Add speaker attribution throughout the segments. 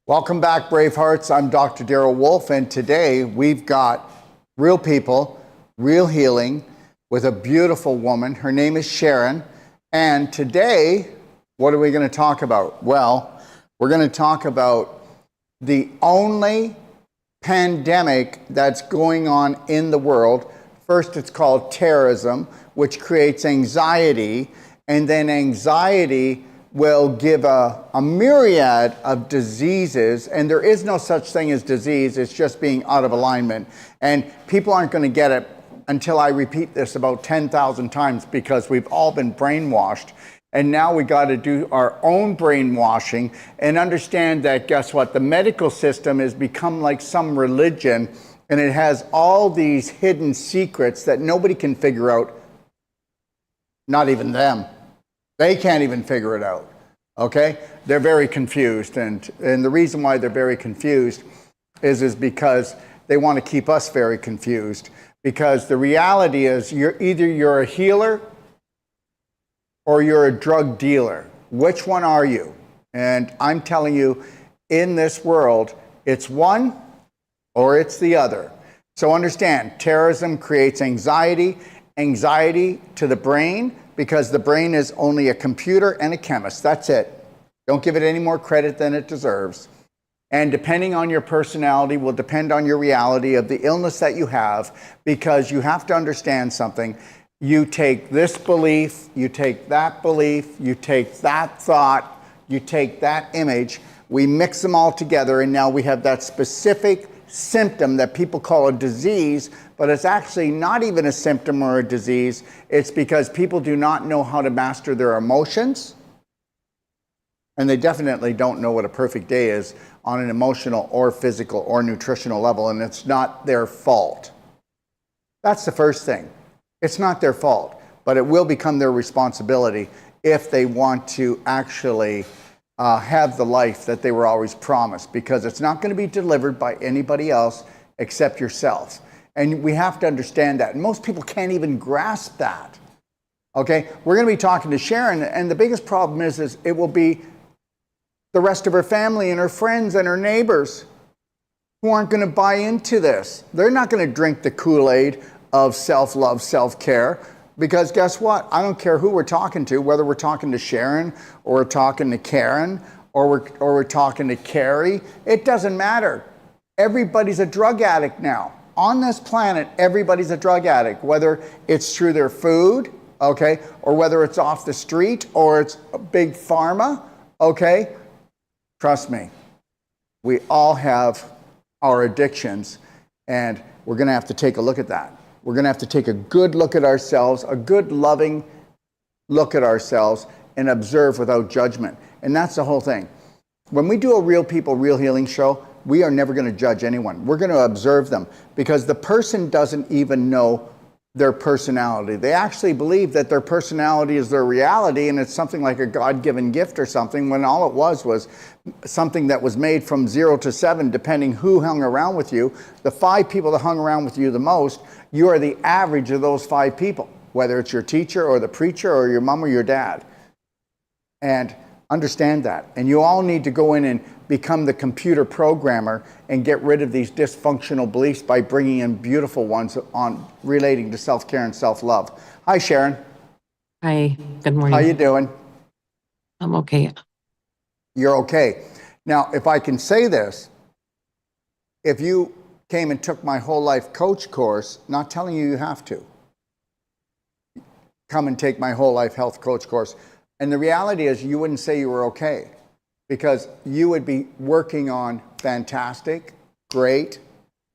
Speaker 1: Welcome back, Bravehearts. I'm Dr. Darrell Wolfe, and today we've got real people, real healing with a beautiful woman. Her name is Sharon. And today, what are we going to talk about? Well, we're going to talk about the only pandemic that's going on in the world. First, it's called terrorism, which creates anxiety, and then anxiety will give a myriad of diseases, and there is no such thing as disease. It's just being out of alignment. And people aren't going to get it until I repeat this about 10,000 times, because we've all been brainwashed. And now we got to do our own brainwashing and understand that, guess what? The medical system has become like some religion, and it has all these hidden secrets that nobody can figure out, not even them. They can't even figure it out, okay? They're very confused, and the reason why they're very confused is because they want to keep us very confused, because the reality is you're a healer or you're a drug dealer. Which one are you? And I'm telling you, in this world, it's one or it's the other. So understand, terrorism creates anxiety to the brain, because the brain is only a computer and a chemist. That's it. Don't give it any more credit than it deserves. And depending on your personality will depend on your reality of the illness that you have, because you have to understand something. You take this belief, you take that belief, you take that thought, you take that image, we mix them all together, and now we have that specific symptom that people call a disease, but it's actually not even a symptom or a disease. It's because people do not know how to master their emotions, and they definitely don't know what a perfect day is on an emotional or physical or nutritional level, and it's not their fault. That's the first thing. It's not their fault, but it will become their responsibility if they want to actually have the life that they were always promised, because it's not going to be delivered by anybody else except yourself. And we have to understand that. And most people can't even grasp that. Okay, we're going to be talking to Sharon, and the biggest problem is it will be the rest of her family and her friends and her neighbors who aren't going to buy into this. They're not going to drink the Kool-Aid of self-love, self-care. Because guess what? I don't care who we're talking to, whether we're talking to Sharon or we're talking to Karen or we're talking to Carrie. It doesn't matter. Everybody's a drug addict now. On this planet, everybody's a drug addict, whether it's through their food, okay, or whether it's off the street or it's big pharma, okay? Trust me, we all have our addictions, and we're going to have to take a look at that. We're going to have to take a good look at ourselves, a good loving look at ourselves, and observe without judgment. And that's the whole thing. When we do a Real People, Real Healing show, we are never going to judge anyone. We're going to observe them, because the person doesn't even know their personality. They actually believe that their personality is their reality, and it's something like a God-given gift or something, when all it was something that was made from 0 to 7, depending who hung around with you. The 5 people that hung around with you the most, you are the average of those 5 people, whether it's your teacher or the preacher or your mom or your dad. And understand that. And you all need to go in and become the computer programmer and get rid of these dysfunctional beliefs by bringing in beautiful ones on relating to self-care and self-love. Hi, Sharon.
Speaker 2: Hi, good morning.
Speaker 1: How you doing?
Speaker 2: I'm okay.
Speaker 1: You're okay. Now, if I can say this, if you came and took my whole life coach course, not telling you have to, come and take my whole life health coach course. And the reality is you wouldn't say you were okay, because you would be working on fantastic, great,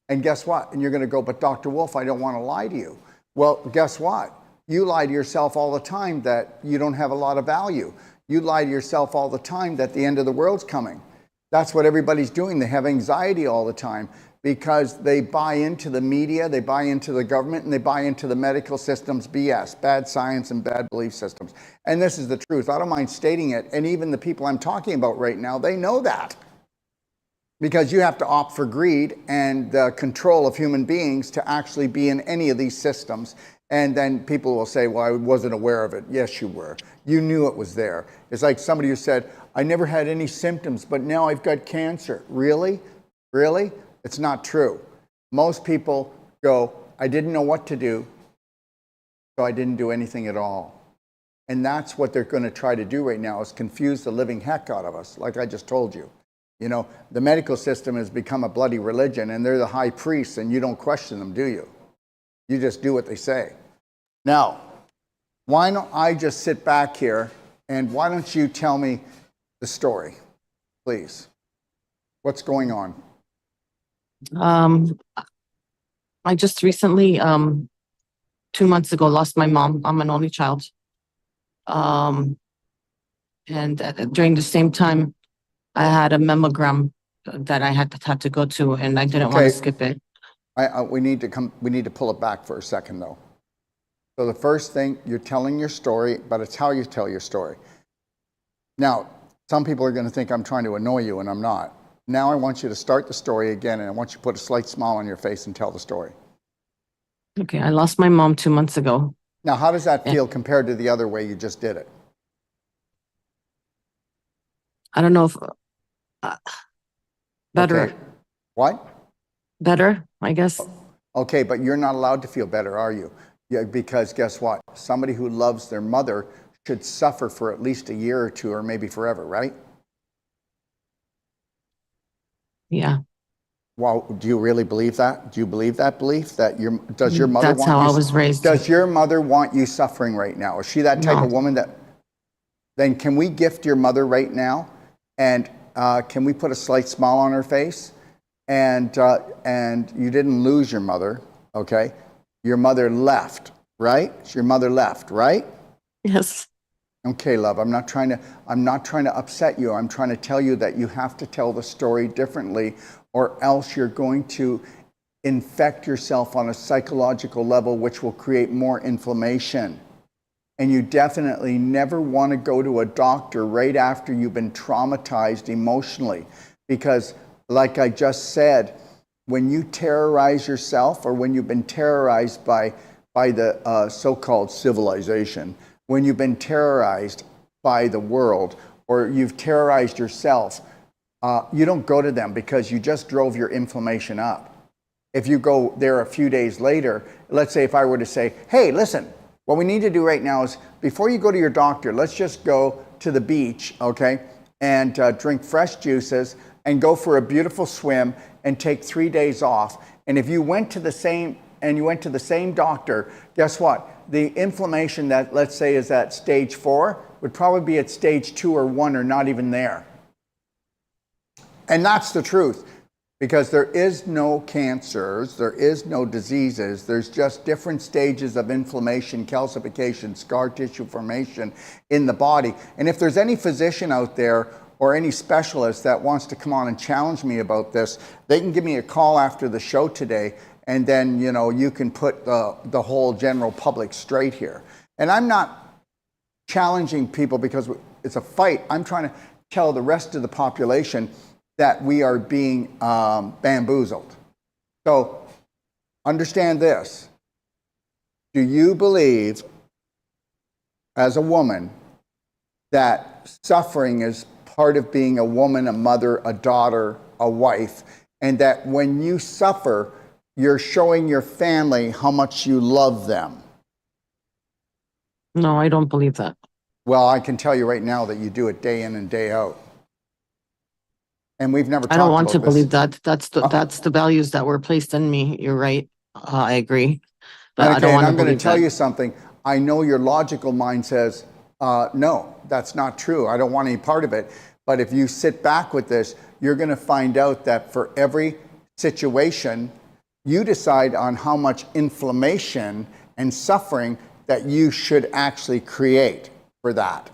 Speaker 1: and guess what? And you're going to go, but Dr. Wolfe, I don't want to lie to you. Well, guess what? You lie to yourself all the time that you don't have a lot of value. You lie to yourself all the time that the end of the world's coming. That's what everybody's doing. They have anxiety all the time because they buy into the media, they buy into the government, and they buy into the medical system's BS, bad science and bad belief systems. And this is the truth. I don't mind stating it. And even the people I'm talking about right now, they know that. Because you have to opt for greed and the control of human beings to actually be in any of these systems. And then people will say, well, I wasn't aware of it. Yes, you were. You knew it was there. It's like somebody who said, I never had any symptoms, but now I've got cancer. Really? Really? It's not true. Most people go, I didn't know what to do, so I didn't do anything at all. And that's what they're going to try to do right now, is confuse the living heck out of us, like I just told you. You know, the medical system has become a bloody religion, and they're the high priests, and you don't question them, do you? You just do what they say. Now, why don't I just sit back here, and why don't you tell me the story, please? What's going on?
Speaker 2: I just recently, 2 months ago, lost my mom. I'm an only child. And during the same time, I had a mammogram that I had to go to, and I didn't want to skip it.
Speaker 1: We need to pull it back for a second, though. So the first thing, you're telling your story, but it's how you tell your story. Now, some people are going to think I'm trying to annoy you, and I'm not. Now I want you to start the story again, and I want you to put a slight smile on your face and tell the story.
Speaker 2: Okay, I lost my mom 2 months ago.
Speaker 1: Now, how does that feel compared to the other way you just did it?
Speaker 2: I don't know if better.
Speaker 1: Okay. What?
Speaker 2: Better, I guess.
Speaker 1: Okay, but you're not allowed to feel better, are you? Yeah, because guess what? Somebody who loves their mother should suffer for at least a year or two, or maybe forever, right?
Speaker 2: Yeah.
Speaker 1: Well, do you really believe that? Do you believe that belief that does your mother
Speaker 2: That's
Speaker 1: want
Speaker 2: how
Speaker 1: you?
Speaker 2: I was raised.
Speaker 1: Does your mother want you suffering right now? Is she that type
Speaker 2: No.
Speaker 1: of woman that? Then can we gift your mother right now, and can we put a slight smile on her face? And you didn't lose your mother, okay? Your mother left, right? Your mother left, right?
Speaker 2: Yes.
Speaker 1: Okay, love, I'm not trying to upset you. I'm trying to tell you that you have to tell the story differently, or else you're going to infect yourself on a psychological level, which will create more inflammation. And you definitely never want to go to a doctor right after you've been traumatized emotionally, because like I just said, when you terrorize yourself, or when you've been terrorized by the so-called civilization, when you've been terrorized by the world, or you've terrorized yourself, you don't go to them because you just drove your inflammation up. If you go there a few days later, let's say if I were to say, hey, listen, what we need to do right now is, before you go to your doctor, let's just go to the beach, okay, and drink fresh juices and go for a beautiful swim and take 3 days off. And if you went to the same doctor, guess what? The inflammation that, let's say, is at stage 4 would probably be at stage 2 or 1, or not even there. And that's the truth, because there is no cancers, there is no diseases, there's just different stages of inflammation, calcification, scar tissue formation in the body. And if there's any physician out there or any specialist that wants to come on and challenge me about this, they can give me a call after the show today, and then, you know, you can put the whole general public straight here. And I'm not challenging people because it's a fight. I'm trying to tell the rest of the population that we are being bamboozled. So understand this. Do you believe, as a woman, that suffering is part of being a woman, a mother, a daughter, a wife, and that when you suffer, you're showing your family how much you love them?
Speaker 2: No, I don't believe that.
Speaker 1: Well, I can tell you right now that you do it day in and day out. And we've never talked about this.
Speaker 2: I don't want to believe that. That's the values that were placed in me. You're right. I agree. But
Speaker 1: Okay,
Speaker 2: I don't want to
Speaker 1: I'm going
Speaker 2: believe
Speaker 1: to tell
Speaker 2: that.
Speaker 1: you something. I know your logical mind says, no, that's not true. I don't want any part of it. But if you sit back with this, you're going to find out that for every situation, you decide on how much inflammation and suffering that you should actually create for that.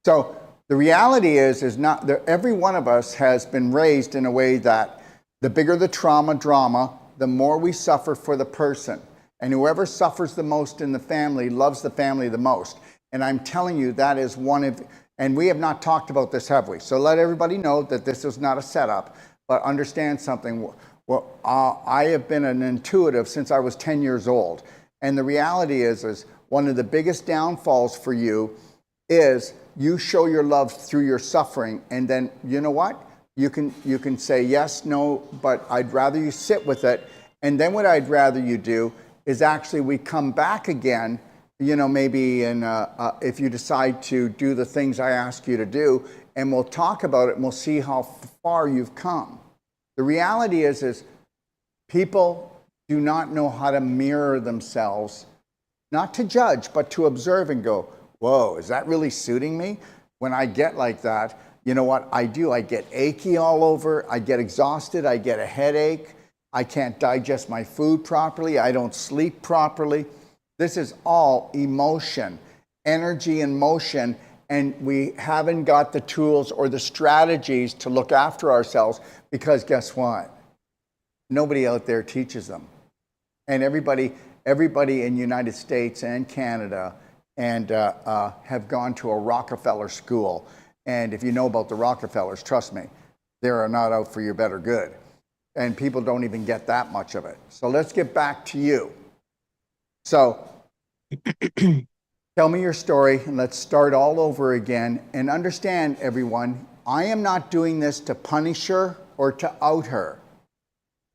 Speaker 1: So the reality is not that every one of us has been raised in a way that the bigger the drama, the more we suffer for the person. And whoever suffers the most in the family loves the family the most. And I'm telling you, that is one of, and we have not talked about this, have we? So let everybody know that this is not a setup, but understand something. Well, I have been an intuitive since I was 10 years old. And the reality is one of the biggest downfalls for you is you show your love through your suffering, and then you know what? You can say yes, no, but I'd rather you sit with it. And then what I'd rather you do is actually we come back again, you know, maybe if you decide to do the things I ask you to do, and we'll talk about it and we'll see how far you've come. The reality is people do not know how to mirror themselves, not to judge, but to observe and go, whoa, is that really suiting me? When I get like that, you know what I do? I get achy all over. I get exhausted. I get a headache. I can't digest my food properly. I don't sleep properly. This is all emotion, energy and motion, and we haven't got the tools or the strategies to look after ourselves because guess what? Nobody out there teaches them. And everybody in the United States and Canada and have gone to a Rockefeller school. And if you know about the Rockefellers, trust me, they are not out for your better good. And people don't even get that much of it. So let's get back to you. So tell me your story and let's start all over again. And understand, everyone, I am not doing this to punish her or to out her.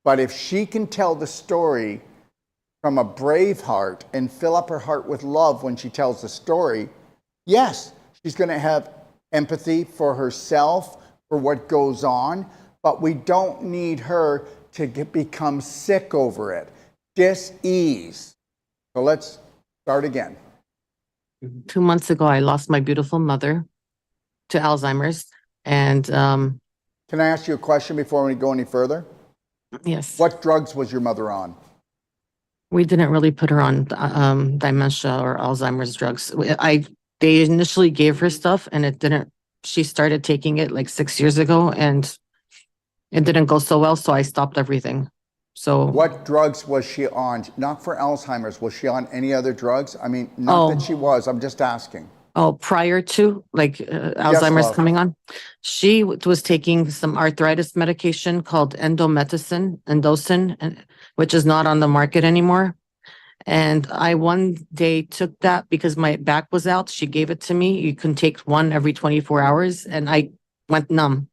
Speaker 1: But if she can tell the story from a brave heart and fill up her heart with love when she tells the story, yes, she's going to have empathy for herself, for what goes on, but we don't need her to become sick over it. Dis-ease. So let's start again.
Speaker 2: 2 months ago, I lost my beautiful mother to Alzheimer's. And
Speaker 1: Can I ask you a question before we go any further?
Speaker 2: yes,
Speaker 1: What drugs was your mother on?
Speaker 2: we didn't really put her on dementia or Alzheimer's drugs. They initially gave her stuff and it didn't, she started taking it like 6 years ago and it didn't go so well. So I stopped everything. So
Speaker 1: What drugs was she on? Not for Alzheimer's. Was she on any other drugs? I mean, not that she was. I'm just asking.
Speaker 2: prior to like Alzheimer's
Speaker 1: love.
Speaker 2: coming on, she was taking some arthritis medication called endosin, which is not on the market anymore. And I one day took that because my back was out. She gave it to me. You can take one every 24 hours. And I went numb.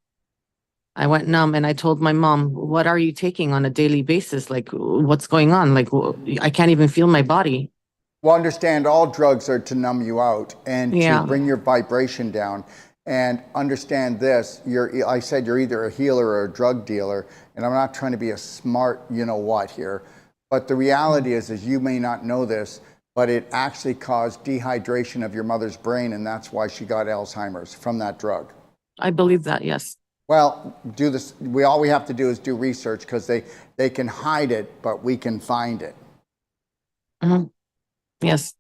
Speaker 2: And I told my mom, what are you taking on a daily basis? Like, what's going on? Like, I can't even feel my body.
Speaker 1: Well, understand all drugs are to numb you out and to bring your vibration down. And understand this, I said you're either a healer or a drug dealer, and I'm not trying to be a smart you-know-what here, but the reality is you may not know this, but it actually caused dehydration of your mother's brain, and that's why she got Alzheimer's from that drug.
Speaker 2: I believe that, yes.
Speaker 1: Well, do this. All we have to do is do research because they can hide it, but we can find it.
Speaker 2: Mm-hmm. Yes.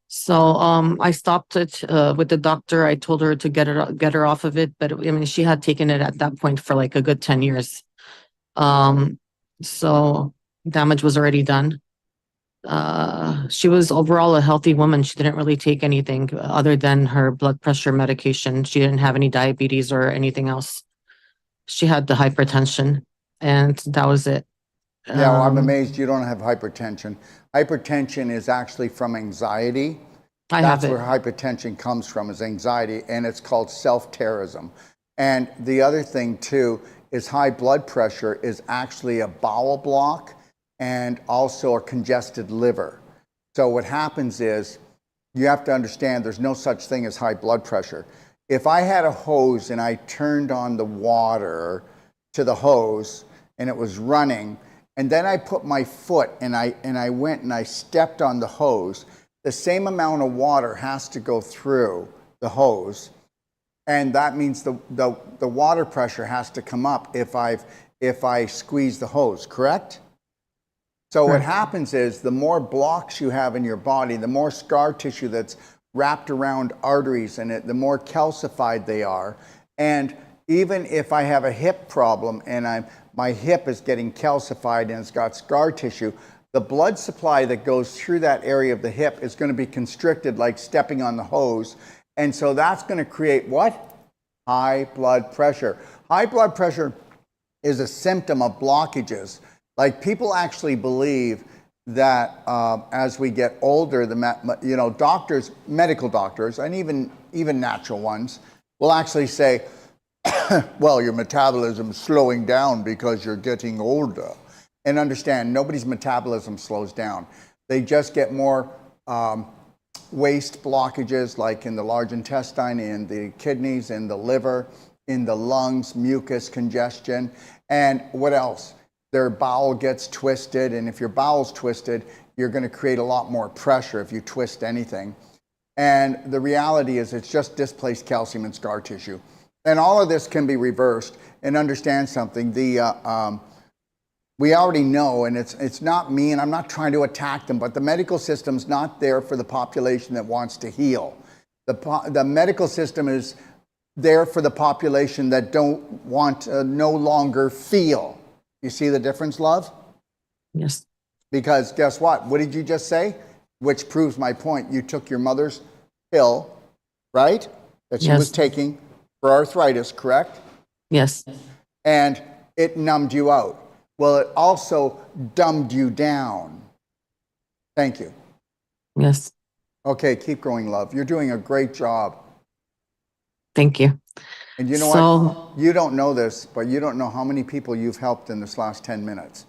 Speaker 2: So I stopped it with the doctor. I told her to get her off of it, but I mean she had taken it at that point for like a good 10 years. So damage was already done. She was overall a healthy woman. She didn't really take anything other than her blood pressure medication. She didn't have any diabetes or anything else. She had the hypertension, and that was it.
Speaker 1: Yeah, well, I'm amazed you don't have hypertension. Hypertension is actually from anxiety. That's where hypertension comes from, is anxiety, and it's called self-terrorism. And the other thing, too, is high blood pressure is actually a bowel block and also a congested liver. So what happens is, you have to understand there's no such thing as high blood pressure. If I had a hose and I turned on the water to the hose and it was running, and then I put my foot and I went and I stepped on the hose, the same amount of water has to go through the hose, and that means the water pressure has to come up if I squeeze the hose, correct? So what happens is the more blocks you have in your body, the more scar tissue that's wrapped around arteries in it, the more calcified they are. And even if I have a hip problem and my hip is getting calcified and it's got scar tissue, the blood supply that goes through that area of the hip is going to be constricted like stepping on the hose. And so that's going to create what? High blood pressure. High blood pressure is a symptom of blockages. Like people actually believe that as we get older, doctors, medical doctors, and even natural ones will actually say, well, your metabolism is slowing down because you're getting older. And understand, nobody's metabolism slows down. They just get more waste blockages, like in the large intestine, in the kidneys, in the liver, in the lungs, mucus congestion. And what else? Their bowel gets twisted. And if your bowel's twisted, you're going to create a lot more pressure if you twist anything. And the reality is it's just displaced calcium and scar tissue. And all of this can be reversed. And understand something, we already know, and it's not me, and I'm not trying to attack them, but the medical system's not there for the population that wants to heal. The medical system is there for the population that don't want to no longer feel. You see the difference, love?
Speaker 2: Yes.
Speaker 1: Because guess what? What did you just say? Which proves my point. You took your mother's pill, right? That she was taking for arthritis, correct?
Speaker 2: Yes.
Speaker 1: And it numbed you out. Well, it also dumbed you down. Thank you.
Speaker 2: Yes.
Speaker 1: Okay, keep going, love. You're doing a great job.
Speaker 2: Thank you.
Speaker 1: And you know what? You don't know this, but you don't know how many people you've helped in this last 10 minutes.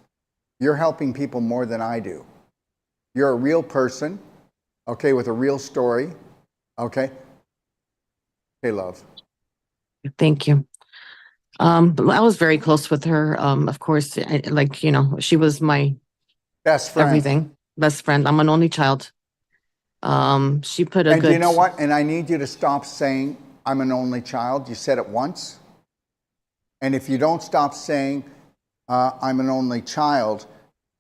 Speaker 1: You're helping people more than I do. You're a real person, okay, with a real story, okay? Okay, love.
Speaker 2: Thank you. But I was very close with her. Of course, she was my
Speaker 1: best friend.
Speaker 2: Everything. Best friend. I'm an only child. She put a
Speaker 1: and
Speaker 2: good...
Speaker 1: you know what? And I need you to stop saying, I'm an only child. You said it once. And if you don't stop saying, I'm an only child,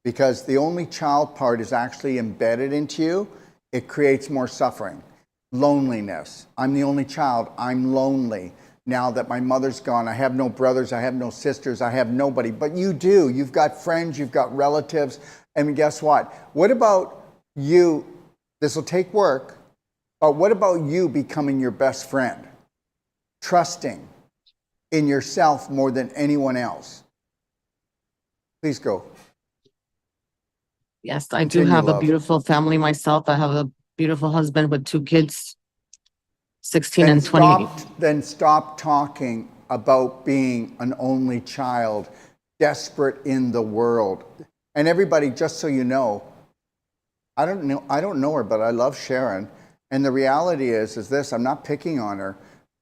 Speaker 1: because the only child part is actually embedded into you, it creates more suffering. Loneliness. I'm the only child. I'm lonely. Now that my mother's gone, I have no brothers, I have no sisters, I have nobody. But you do. You've got friends, you've got relatives. And guess what? What about you? This will take work. But what about you becoming your best friend? Trusting in yourself more than anyone else. Please go.
Speaker 2: Yes, I do have a beautiful family myself. I have a beautiful husband with 2 kids. 16 and 20.
Speaker 1: Then stop talking about being an only child, desperate in the world. And everybody, just so you know, I don't know her, but I love Sharon. And the reality is this, I'm not picking on her.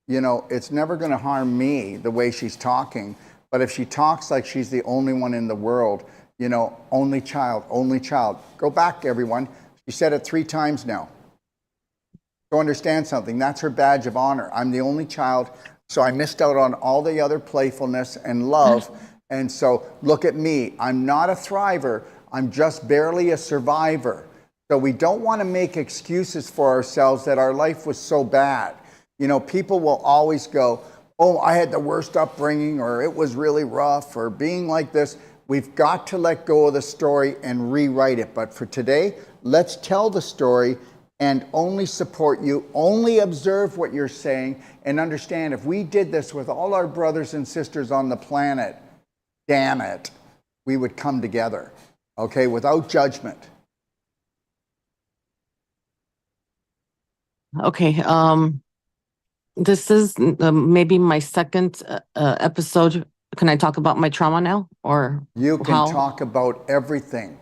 Speaker 1: You know, it's never going to harm me the way she's talking. But if she talks like she's the only one in the world, you know, only child, only child. Go back, everyone. She said it 3 times now. So understand something, that's her badge of honor. I'm the only child, so I missed out on all the other playfulness and love. And so look at me, I'm not a thriver, I'm just barely a survivor. So we don't want to make excuses for ourselves that our life was so bad. You know, people will always go, oh, I had the worst upbringing, or it was really rough, or being like this. We've got to let go of the story and rewrite it. But for today, let's tell the story and only support you, only observe what you're saying, and understand if we did this with all our brothers and sisters on the planet, damn it, we would come together, okay, without judgment.
Speaker 2: Okay, this is maybe my second episode. Can I talk about my trauma now, or
Speaker 1: you can talk about everything?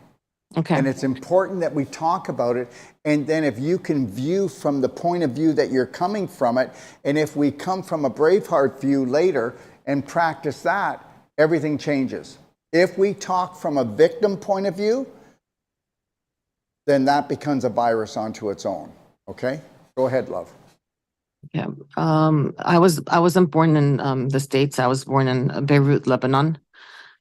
Speaker 2: Okay.
Speaker 1: And it's important that we talk about it. And then if you can view from the point of view that you're coming from it, and if we come from a Braveheart view later and practice that, everything changes. If we talk from a victim point of view, then that becomes a virus onto its own. Okay? Go ahead, love.
Speaker 2: Yeah. I wasn't born in the States. I was born in Beirut, Lebanon.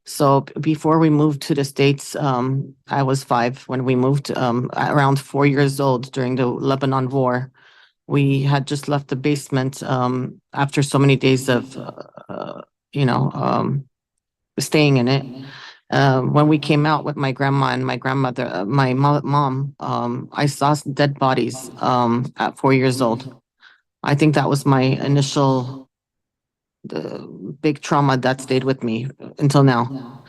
Speaker 2: So before we moved to the States, I was 5 when we moved, around 4 years old during the Lebanon war. We had just left the basement after so many days of, staying in it. When we came out with my grandma and my grandmother, my mom, I saw dead bodies at 4 years old. I think that was my initial big trauma that stayed with me until now.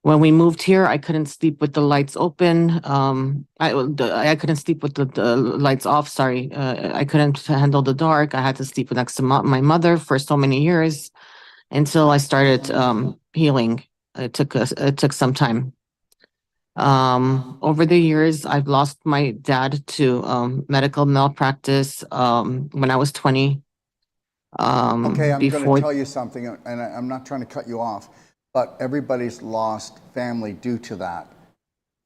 Speaker 2: When we moved here, I couldn't sleep with the lights open. I couldn't sleep with the lights off. Sorry, I couldn't handle the dark. I had to sleep next to my mother for so many years until I started healing. It took some time. Over the years, I've lost my dad to medical malpractice when I was 20.
Speaker 1: Okay, I'm going to
Speaker 2: Before,
Speaker 1: tell you something, and I'm not trying to cut you off, but everybody's lost family due to that.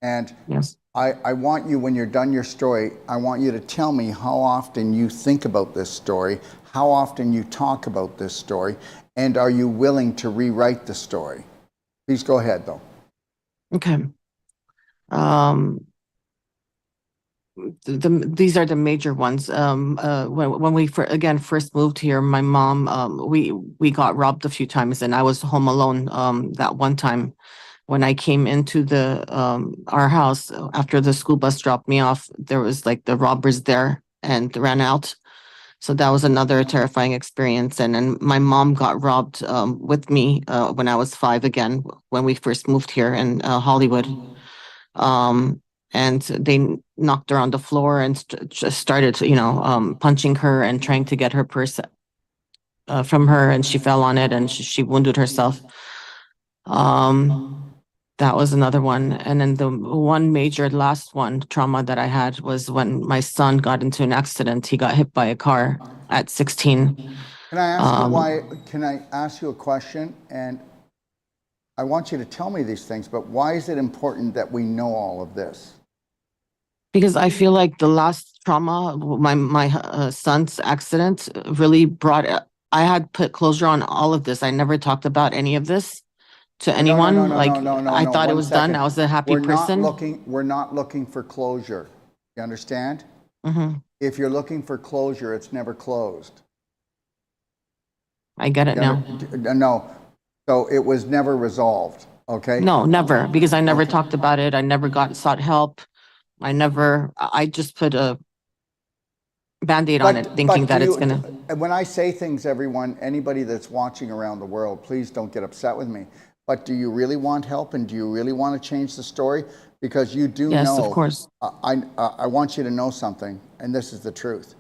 Speaker 1: And
Speaker 2: yes.
Speaker 1: I want you, when you're done your story, I want you to tell me how often you think about this story, how often you talk about this story, and are you willing to rewrite the story? Please go ahead, though.
Speaker 2: Okay. Um, these are the major ones. When we first moved here, my mom, we got robbed a few times, and I was home alone that one time. When I came into the our house after the school bus dropped me off, there was like the robbers there and ran out. So that was another terrifying experience. And then my mom got robbed with me when I was 5 again, when we first moved here in Hollywood. Um, and they knocked her on the floor and just started, punching her and trying to get her purse from her, and she fell on it and she wounded herself. Um, that was another one. And then the one major last one trauma that I had was when my son got into an accident. He got hit by a car at 16.
Speaker 1: Can I ask you
Speaker 2: Um,
Speaker 1: why? Can I ask you a question? And I want you to tell me these things, but why is it important that we know all of this?
Speaker 2: because I feel like the last trauma, my son's accident, really brought. I had put closure on all of this. I never talked about any of this to
Speaker 1: No, no, no,
Speaker 2: anyone.
Speaker 1: no, no,
Speaker 2: Like
Speaker 1: no, no,
Speaker 2: I
Speaker 1: no.
Speaker 2: thought it
Speaker 1: One
Speaker 2: was done.
Speaker 1: second.
Speaker 2: I was a happy person.
Speaker 1: We're not looking for closure. You understand?
Speaker 2: Hmm.
Speaker 1: If you're looking for closure, it's never closed.
Speaker 2: I get it now.
Speaker 1: No. So it was never resolved. Okay?
Speaker 2: No, never, because I never
Speaker 1: Okay.
Speaker 2: talked about it. I never sought help. I just put a Band-Aid on it, thinking
Speaker 1: But do
Speaker 2: that it's
Speaker 1: you,
Speaker 2: gonna.
Speaker 1: when I say things, everyone, anybody that's watching around the world, please don't get upset with me. But do you really want help, and do you really want to change the story? Because you do
Speaker 2: Yes, of
Speaker 1: know,
Speaker 2: course.
Speaker 1: I want you to know something, and this is the truth.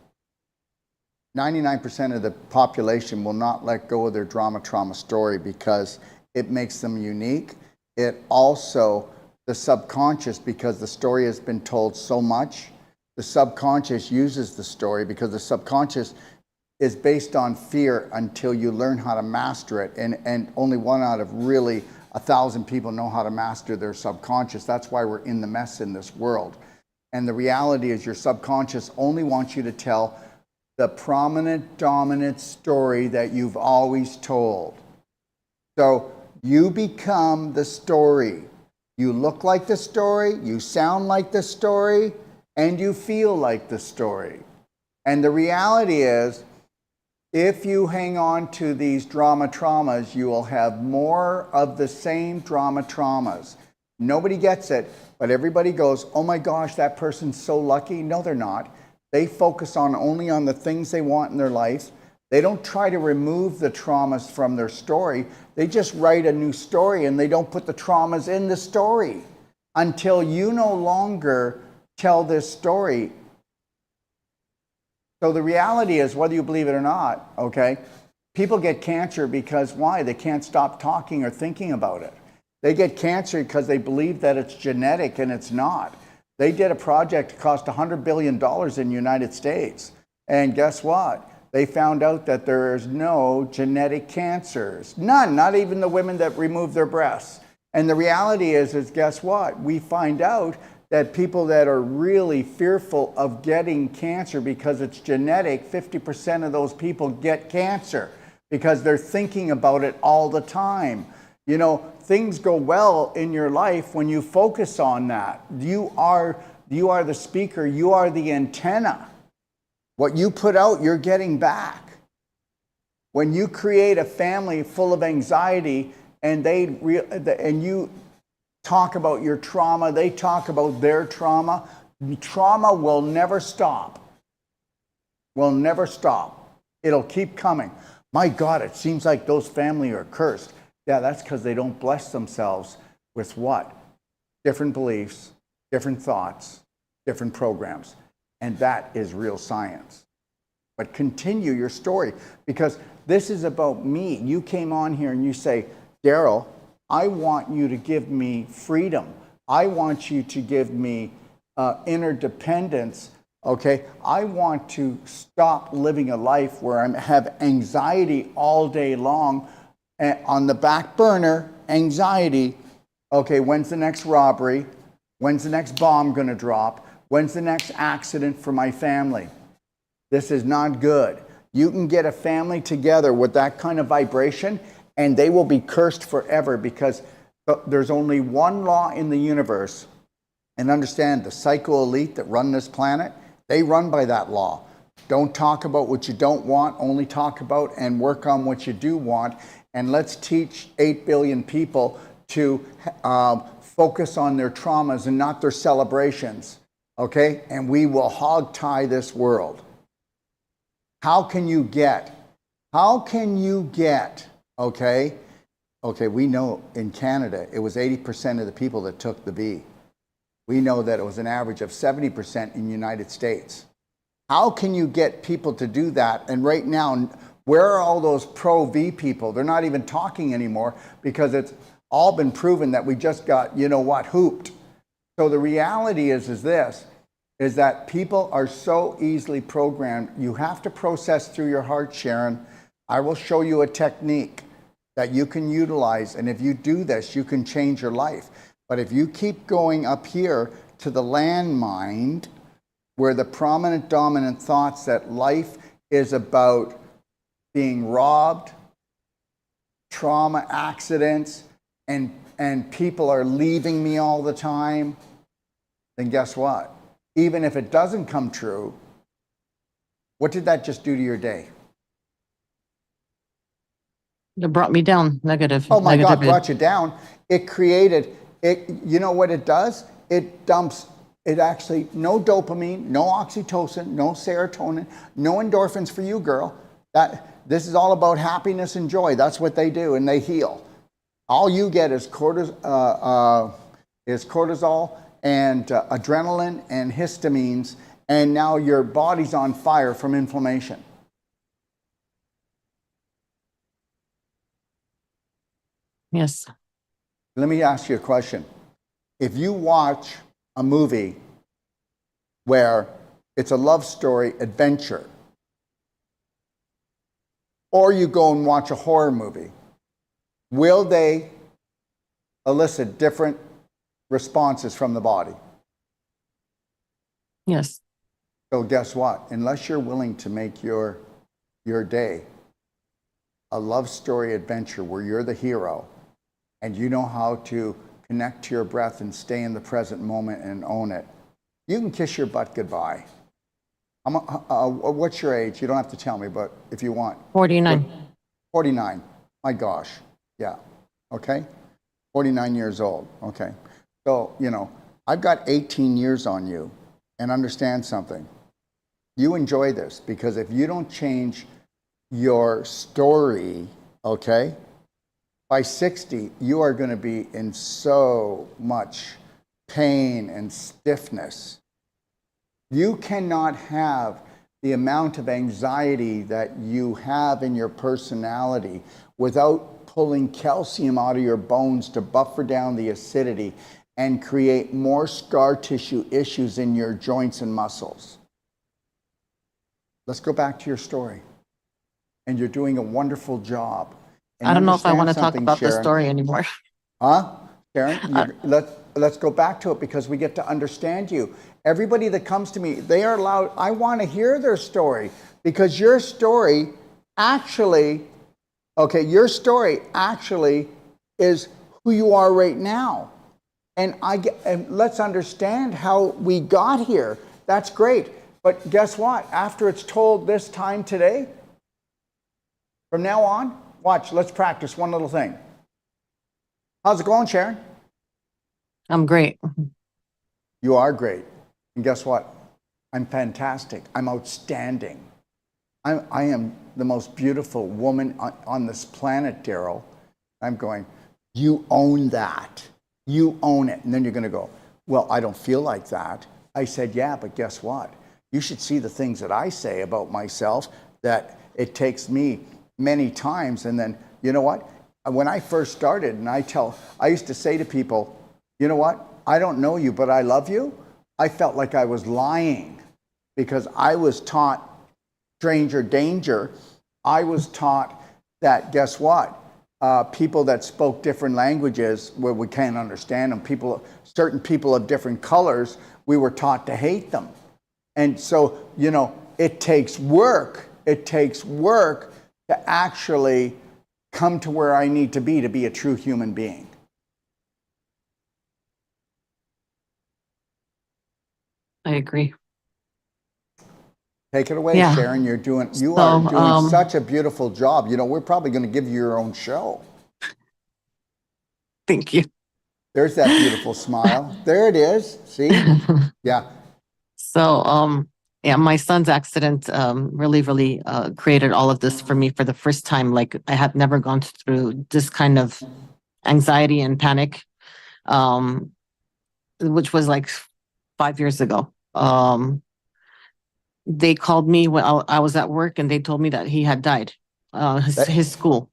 Speaker 1: 99% of the population will not let go of their trauma story because it makes them unique. It also, the subconscious, because the story has been told so much, the subconscious uses the story because the subconscious is based on fear until you learn how to master it. And only one out of really 1,000 people know how to master their subconscious. That's why we're in the mess in this world. And the reality is your subconscious only wants you to tell the prominent, dominant story that you've always told. So you become the story. You look like the story, you sound like the story, and you feel like the story. And the reality is, if you hang on to these traumas, you will have more of the same traumas. Nobody gets it, but everybody goes, oh my gosh, that person's so lucky. No, they're not. They focus only on the things they want in their life. They don't try to remove the traumas from their story. They just write a new story, and they don't put the traumas in the story until you no longer tell this story. So the reality is, whether you believe it or not, okay, people get cancer because why? They can't stop talking or thinking about it. They get cancer because they believe that it's genetic, and it's not. They did a project that cost $100 billion in the United States. And guess what? They found out that there is no genetic cancers. None, not even the women that remove their breasts. And the reality is guess what? We find out that people that are really fearful of getting cancer because it's genetic, 50% of those people get cancer because they're thinking about it all the time. You know, things go well in your life when you focus on that. You are the speaker, you are the antenna. What you put out, you're getting back. When you create a family full of anxiety and you talk about your trauma, they talk about their trauma, trauma will never stop. Will never stop. It'll keep coming. My God, it seems like those families are cursed. Yeah, that's because they don't bless themselves. with what? Different beliefs, different thoughts, different programs. And that is real science. But continue your story, because this is about me. You came on here and you say, Daryl, I want you to give me freedom. I want you to give me inner dependence. Okay, I want to stop living a life where I have anxiety all day long, on the back burner, anxiety. Okay, when's the next robbery? When's the next bomb going to drop? When's the next accident for my family? This is not good. You can get a family together with that kind of vibration, and they will be cursed forever, because there's only one law in the universe. And understand, the psycho elite that run this planet, they run by that law. Don't talk about what you don't want, only talk about and work on what you do want. And let's teach 8 billion people to focus on their traumas and not their celebrations. Okay? And we will hog tie this world. How can you get, okay, we know in Canada, it was 80% of the people that took the V. We know that it was an average of 70% in the United States. How can you get people to do that? And right now, where are all those pro-V people? They're not even talking anymore, because it's all been proven that we just got, you know what, hooped. So the reality is this, is that people are so easily programmed. You have to process through your heart, Sharon. I will show you a technique that you can utilize, and if you do this, you can change your life. But if you keep going up here to the landmine, where the prominent dominant thoughts that life is about being robbed, trauma, accidents, and people are leaving me all the time, then guess what? Even if it doesn't come true, what did that just do to your day?
Speaker 2: It brought me down, negative.
Speaker 1: Oh my God,
Speaker 2: negativity.
Speaker 1: brought you down. It created, you know what it does? It dumps, it actually, no dopamine, no oxytocin, no serotonin, no endorphins for you, girl. This is all about happiness and joy. That's what they do, and they heal. All you get is cortisol and adrenaline and histamines, and now your body's on fire from inflammation.
Speaker 2: Yes.
Speaker 1: Let me ask you a question. If you watch a movie where it's a love story adventure, or you go and watch a horror movie, will they elicit different responses from the body?
Speaker 2: Yes.
Speaker 1: So guess what? Unless you're willing to make your day a love story adventure where you're the hero and you know how to connect to your breath and stay in the present moment and own it, you can kiss your butt goodbye. What's your age? You don't have to tell me, but if you want.
Speaker 2: 49.
Speaker 1: 49. My gosh. Yeah. Okay. 49 years old. Okay. So, you know, I've got 18 years on you, and understand something. You enjoy this, because if you don't change your story, okay, by 60, you are going to be in so much pain and stiffness. You cannot have the amount of anxiety that you have in your personality without pulling calcium out of your bones to buffer down the acidity and create more scar tissue issues in your joints and muscles. Let's go back to your story. And you're doing a wonderful job. And
Speaker 2: I don't know if I want to talk
Speaker 1: something,
Speaker 2: about the
Speaker 1: Sharon.
Speaker 2: story anymore.
Speaker 1: Huh? Sharon, let's go back to it, because we get to understand you. Everybody that comes to me, they are allowed, I want to hear their story, because your story actually, your story actually is who you are right now. And let's understand how we got here. That's great. But guess what? After it's told this time today, from now on, watch, let's practice one little thing. How's it going, Sharon?
Speaker 2: I'm great.
Speaker 1: You are great. And guess what? I'm fantastic. I'm outstanding. I am the most beautiful woman on this planet, Daryl. I'm going, you own that. You own it. And then you're going to go, well, I don't feel like that. I said, yeah, but guess what? You should see the things that I say about myself that it takes me many times. And then, you know what? When I first started, and I used to say to people, you know what? I don't know you, but I love you. I felt like I was lying because I was taught stranger danger. I was taught that, guess what? People that spoke different languages where we can't understand them, certain people of different colors, we were taught to hate them. And so, you know, it takes work. It takes work to actually come to where I need to be a true human being.
Speaker 2: I agree.
Speaker 1: Take it away,
Speaker 2: Yeah.
Speaker 1: Sharon. You are doing
Speaker 2: So,
Speaker 1: such a beautiful job. You know, we're probably going to give you your own show.
Speaker 2: thank you.
Speaker 1: There's that beautiful smile. There it is. See? Yeah.
Speaker 2: So, yeah, my son's accident really created all of this for me for the first time. Like I had never gone through this kind of anxiety and panic, um, which was like 5 years ago. They called me when I was at work, and they told me that he had died. His school.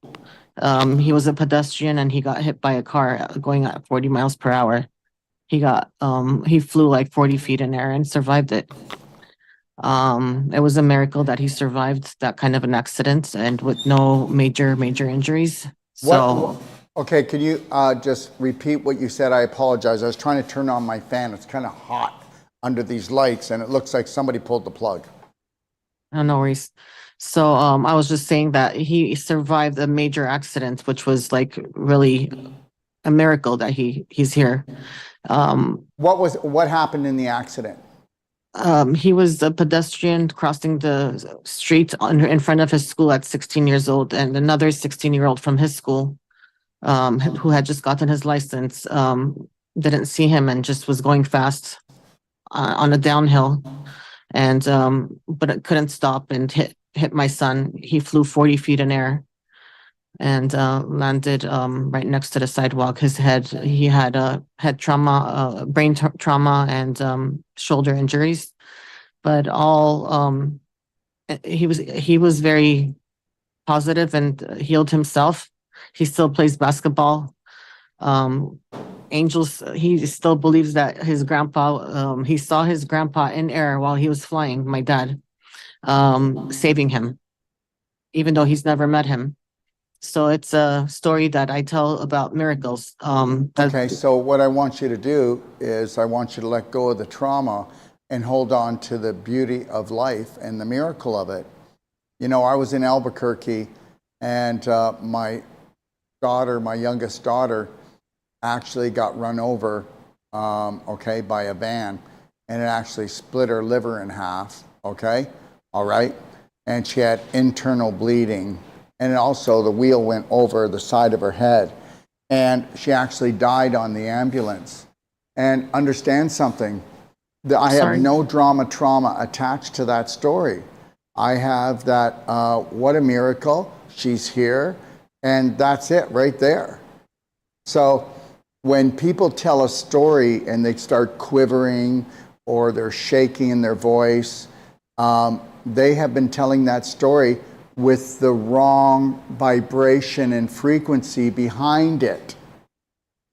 Speaker 2: He was a pedestrian, and he got hit by a car going at 40 miles per hour. He flew like 40 feet in air and survived it. It was a miracle that he survived that kind of an accident and with no major injuries. So,
Speaker 1: Okay, can you just repeat what you said? I apologize. I was trying to turn on my fan. It's kind of hot under these lights, and it looks like somebody pulled the plug.
Speaker 2: no worries. So, I was just saying that he survived a major accident, which was like really a miracle that he's here.
Speaker 1: What happened in the accident?
Speaker 2: He was a pedestrian crossing the street in front of his school at 16 years old, and another 16-year-old from his school, who had just gotten his license, didn't see him and just was going fast on a downhill, and but it couldn't stop and hit my son. He flew 40 feet in air and landed right next to the sidewalk. He had head trauma, brain trauma, and shoulder injuries, but all he was very positive and healed himself. He still plays basketball. Angels. He still believes that his grandpa. He saw his grandpa in air while he was flying. My dad, saving him, even though he's never met him. So it's a story that I tell about miracles.
Speaker 1: Okay, so what I want you to do is I want you to let go of the trauma and hold on to the beauty of life and the miracle of it. You know, I was in Albuquerque, and my youngest daughter, actually got run over, by a van, and it actually split her liver in half, okay? All right? And she had internal bleeding. And also the wheel went over the side of her head. And she actually died on the ambulance. And understand something, I have no trauma attached to that story. I have that, what a miracle, she's here, and that's it right there. So when people tell a story and they start quivering or they're shaking in their voice, they have been telling that story with the wrong vibration and frequency behind it.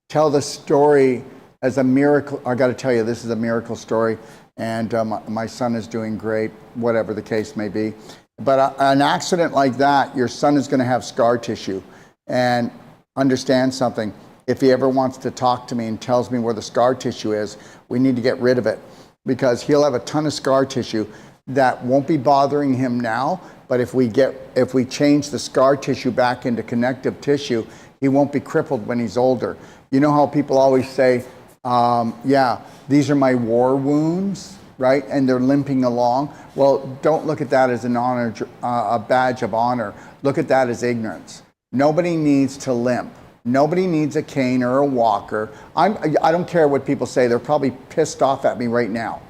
Speaker 1: Tell the story as a miracle. I got to tell you, this is a miracle story, and my son is doing great, whatever the case may be. But an accident like that, your son is going to have scar tissue. And understand something, if he ever wants to talk to me and tells me where the scar tissue is, we need to get rid of it, because he'll have a ton of scar tissue that won't be bothering him now. But if we change the scar tissue back into connective tissue, he won't be crippled when he's older. You know how people always say, yeah, these are my war wounds, right? And they're limping along. Well, don't look at that as a badge of honor. Look at that as ignorance. Nobody needs to limp. Nobody needs a cane or a walker. I don't care what people say. They're probably pissed off at me right now.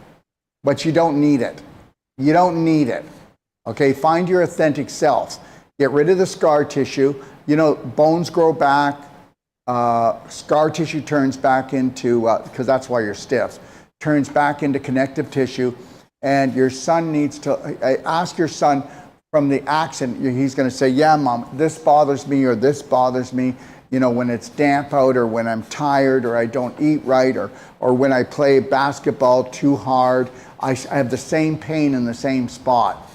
Speaker 1: But you don't need it. You don't need it. Okay, find your authentic self. Get rid of the scar tissue. You know, bones grow back, Scar tissue turns back into, because that's why you're stiff, turns back into connective tissue. And your son needs to ask your son from the accent, he's going to say, yeah, Mom, this bothers me or this bothers me. You know, when it's damp out or when I'm tired or I don't eat right or when I play basketball too hard, I have the same pain in the same spot.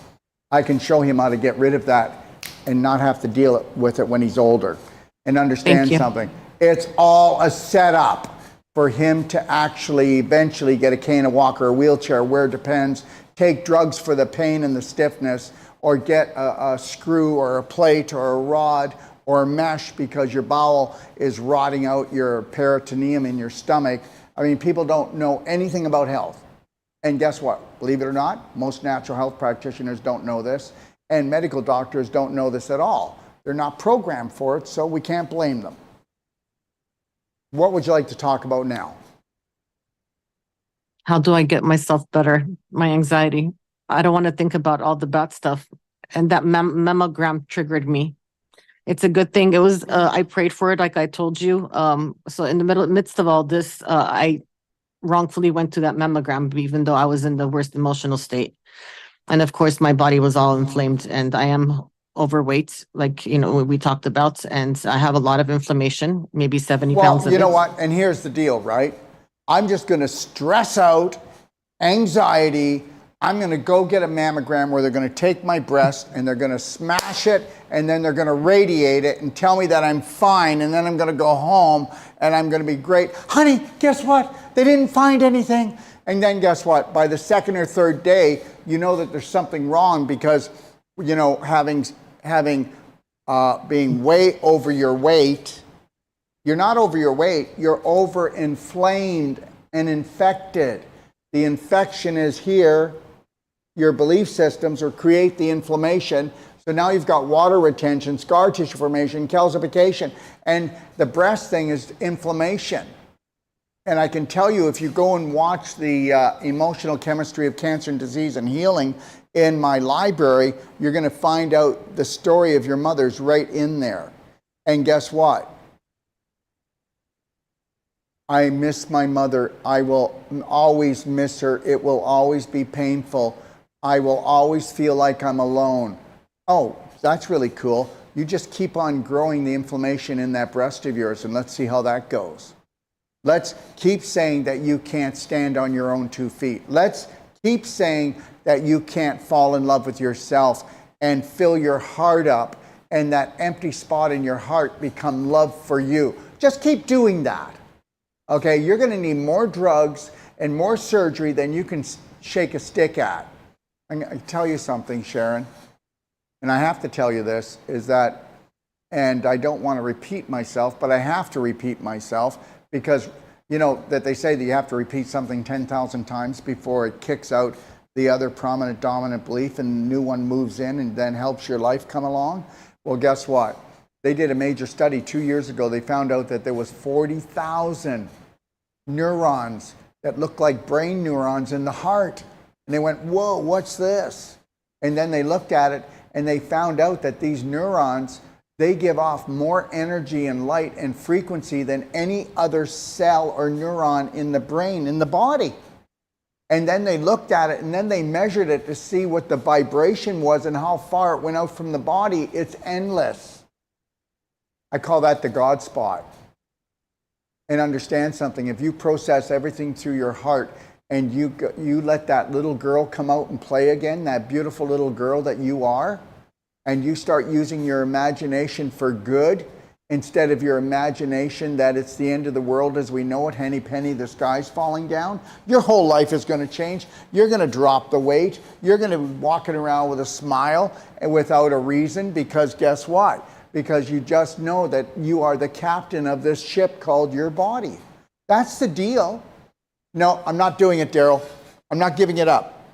Speaker 1: I can show him how to get rid of that and not have to deal with it when he's older. And understand something. It's all a setup for him to actually eventually get a cane, a walker, a wheelchair, where it depends, take drugs for the pain and the stiffness, or get a screw or a plate or a rod or a mesh because your bowel is rotting out your peritoneum in your stomach. I mean, people don't know anything about health. And guess what? Believe it or not, most natural health practitioners don't know this, and medical doctors don't know this at all. They're not programmed for it, so we can't blame them. What would you like to talk about now?
Speaker 2: How do I get myself better? My anxiety. I don't want to think about all the bad stuff. And that mammogram triggered me. It's a good thing. It was, I prayed for it, like I told you. So in the midst of all this, I wrongfully went to that mammogram, even though I was in the worst emotional state. And of course, my body was all inflamed, and I am overweight, like, we talked about, and I have a lot of inflammation, maybe 70 pounds.
Speaker 1: Well, you know what? And here's the deal, right? I'm just going to stress out anxiety. I'm going to go get a mammogram where they're going to take my breast and they're going to smash it and then they're going to radiate it and tell me that I'm fine, and then I'm going to go home and I'm going to be great. Honey, guess what? They didn't find anything. And then guess what? By the second or third day, you know that there's something wrong because, being way over your weight, you're not over your weight, you're over inflamed and infected. The infection is here. Your belief systems create the inflammation. So now you've got water retention, scar tissue formation, calcification, and the breast thing is inflammation. And I can tell you, if you go and watch the Emotional Chemistry of Cancer and Disease and Healing in my library, you're going to find out the story of your mother's right in there. And guess what? I miss my mother. I will always miss her. It will always be painful. I will always feel like I'm alone. Oh, that's really cool. You just keep on growing the inflammation in that breast of yours, and let's see how that goes. Let's keep saying that you can't stand on your own 2 feet. Let's keep saying that you can't fall in love with yourself and fill your heart up, and that empty spot in your heart become love for you. Just keep doing that. Okay, you're going to need more drugs and more surgery than you can shake a stick at. I'm going to tell you something, Sharon, and I have to tell you this, is that, and I don't want to repeat myself, but I have to repeat myself, because that they say that you have to repeat something 10,000 times before it kicks out the other prominent dominant belief and a new one moves in and then helps your life come along. Well, guess what? They did a major study 2 years ago. They found out that there was 40,000 neurons that looked like brain neurons in the heart. And they went, whoa, what's this? And then they looked at it and they found out that these neurons, they give off more energy and light and frequency than any other cell or neuron in the brain, in the body. And then they looked at it and then they measured it to see what the vibration was and how far it went out from the body. It's endless. I call that the God spot. And understand something, if you process everything through your heart and you let that little girl come out and play again, that beautiful little girl that you are, and you start using your imagination for good instead of your imagination that it's the end of the world as we know it, henny penny, the sky's falling down, your whole life is going to change. You're going to drop the weight. You're going to be walking around with a smile and without a reason, because guess what? Because you just know that you are the captain of this ship called your body. That's the deal. No, I'm not doing it, Daryl. I'm not giving it up.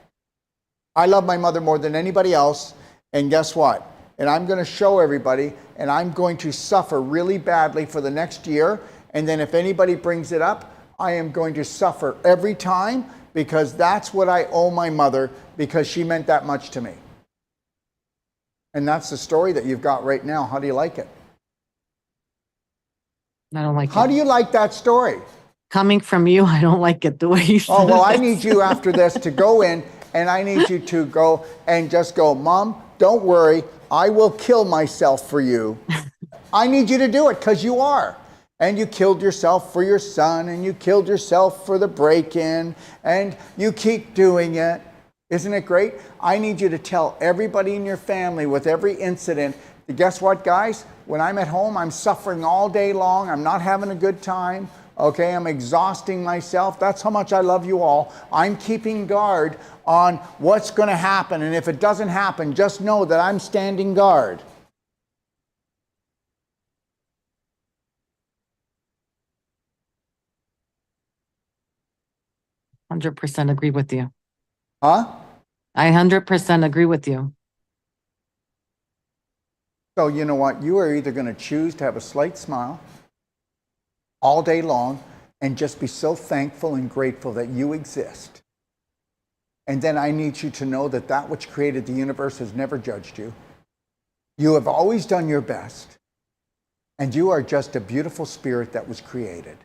Speaker 1: I love my mother more than anybody else. And guess what? And I'm going to show everybody, and I'm going to suffer really badly for the next year. And then if anybody brings it up, I am going to suffer every time, because that's what I owe my mother, because she meant that much to me. And that's the story that you've got right now. How do you like it?
Speaker 2: I don't like
Speaker 1: How
Speaker 2: it.
Speaker 1: do you like that story?
Speaker 2: Coming from you, I don't like it the way you said
Speaker 1: Oh, well, I
Speaker 2: it.
Speaker 1: need you after this to go in, and I need you to go and just go, Mom, don't worry, I will kill myself for you. I need you to do it because you are. And you killed yourself for your son, and you killed yourself for the break-in, and you keep doing it. Isn't it great? I need you to tell everybody in your family with every incident, guess what, guys? When I'm at home, I'm suffering all day long. I'm not having a good time. Okay, I'm exhausting myself. That's how much I love you all. I'm keeping guard on what's going to happen. And if it doesn't happen, just know that I'm standing guard.
Speaker 2: I 100% agree with you.
Speaker 1: Huh?
Speaker 2: I 100% agree with you.
Speaker 1: So you know what? You are either going to choose to have a slight smile all day long and just be so thankful and grateful that you exist. And then I need you to know that that which created the universe has never judged you. You have always done your best. And you are just a beautiful spirit that was created.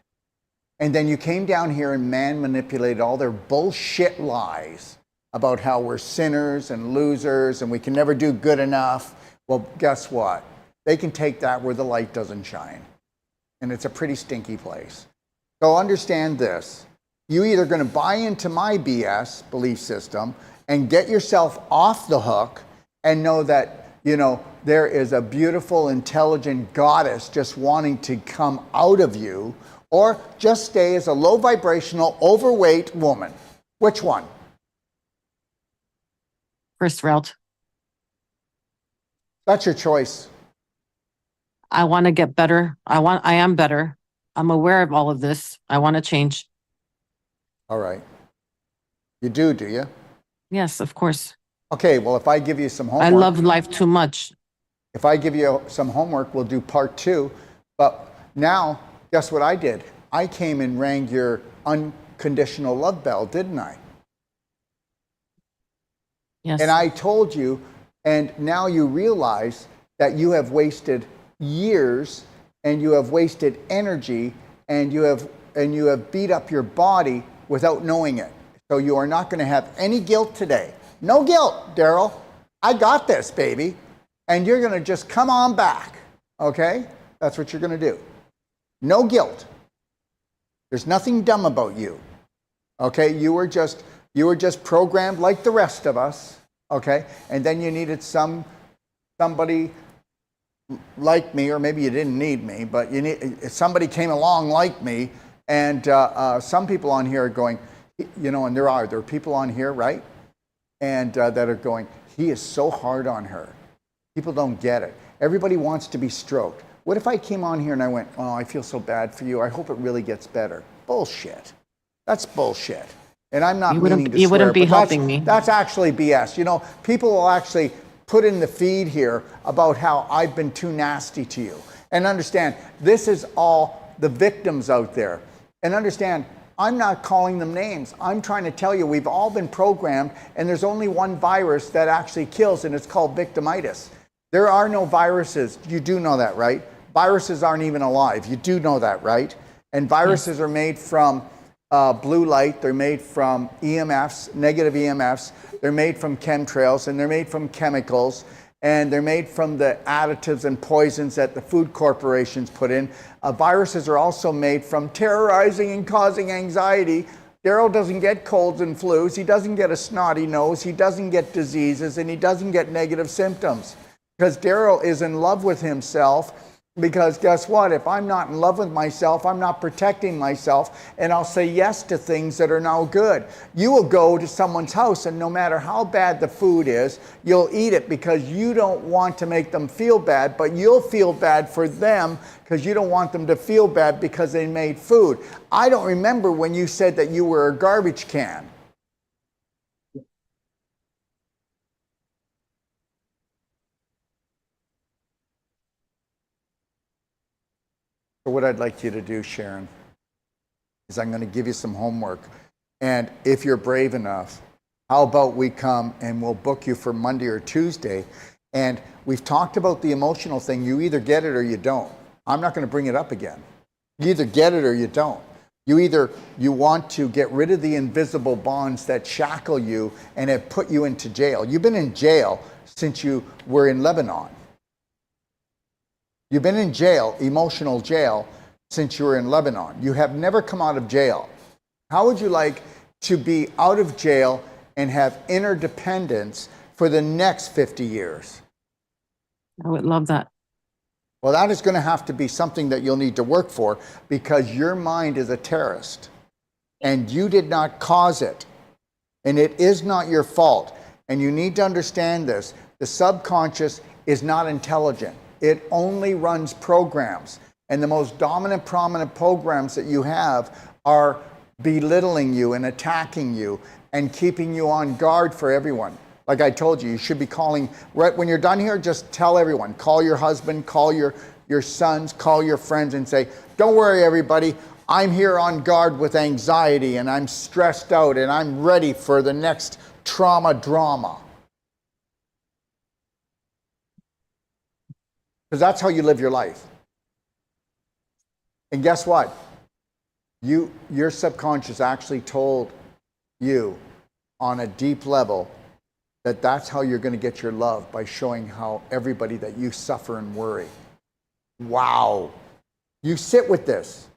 Speaker 1: And then you came down here and man manipulated all their bullshit lies about how we're sinners and losers and we can never do good enough. Well, guess what? They can take that where the light doesn't shine. And it's a pretty stinky place. So understand this. You're either going to buy into my BS belief system and get yourself off the hook and know that, you know, there is a beautiful, intelligent goddess just wanting to come out of you, or just stay as a low vibrational, overweight woman. Which one?
Speaker 2: First route.
Speaker 1: That's your choice.
Speaker 2: I want to get better. I am better. I'm aware of all of this. I want to change.
Speaker 1: All right. You do you?
Speaker 2: Yes, of course.
Speaker 1: Okay, well, if I give you some homework.
Speaker 2: I love life too much.
Speaker 1: If I give you some homework, we'll do part 2. But now, guess what I did? I came and rang your unconditional love bell, didn't I?
Speaker 2: Yes.
Speaker 1: And I told you, and now you realize that you have wasted years and you have wasted energy and you have beat up your body without knowing it. So you are not going to have any guilt today. No guilt, Daryl. I got this, baby. And you're going to just come on back. Okay? That's what you're going to do. No guilt. There's nothing dumb about you. Okay? You were just programmed like the rest of us. Okay? And then you needed somebody like me, or maybe you didn't need me, but somebody came along like me, and some people on here are going, you know, and there are people on here, right? And that are going, he is so hard on her. People don't get it. Everybody wants to be stroked. What if I came on here and I went, oh, I feel so bad for you. I hope it really gets better. Bullshit. That's bullshit. And I'm not meaning to swear.
Speaker 2: You wouldn't be helping me.
Speaker 1: That's actually BS. You know, people will actually put in the feed here about how I've been too nasty to you. And understand, this is all the victims out there. And understand, I'm not calling them names. I'm trying to tell you we've all been programmed, and there's only one virus that actually kills, and it's called victimitis. There are no viruses. You do know that, right? Viruses aren't even alive. You do know that, right? And viruses are made from blue light. They're made from EMFs, negative EMFs. They're made from chemtrails, and they're made from chemicals, and they're made from the additives and poisons that the food corporations put in. Viruses are also made from terrorizing and causing anxiety. Daryl doesn't get colds and flus. He doesn't get a snotty nose. He doesn't get diseases, and he doesn't get negative symptoms. Because Daryl is in love with himself. Because guess what? If I'm not in love with myself, I'm not protecting myself, and I'll say yes to things that are no good. You will go to someone's house, and no matter how bad the food is, you'll eat it because you don't want to make them feel bad, but you'll feel bad for them because you don't want them to feel bad because they made food. I don't remember when you said that you were a garbage can. So what I'd like you to do, Sharon, is I'm going to give you some homework. And if you're brave enough, how about we come and we'll book you for Monday or Tuesday. And we've talked about the emotional thing. You either get it or you don't. I'm not going to bring it up again. You either get it or you don't. You want to get rid of the invisible bonds that shackle you and have put you into jail. You've been in jail since you were in Lebanon. You've been in jail, emotional jail, since you were in Lebanon. You have never come out of jail. How would you like to be out of jail and have interdependence for the next 50 years?
Speaker 2: I would love that.
Speaker 1: Well, that is going to have to be something that you'll need to work for, because your mind is a terrorist and you did not cause it. And it is not your fault. And you need to understand this. The subconscious is not intelligent. It only runs programs. And the most dominant, prominent programs that you have are belittling you and attacking you and keeping you on guard for everyone. Like I told you, you should be calling, right when you're done here, just tell everyone, call your husband, call your sons, call your friends and say, don't worry everybody, I'm here on guard with anxiety and I'm stressed out and I'm ready for the next trauma drama. Because that's how you live your life. And guess what? Your subconscious actually told you on a deep level that that's how you're going to get your love, by showing how everybody that you suffer and worry. Wow. You sit with this.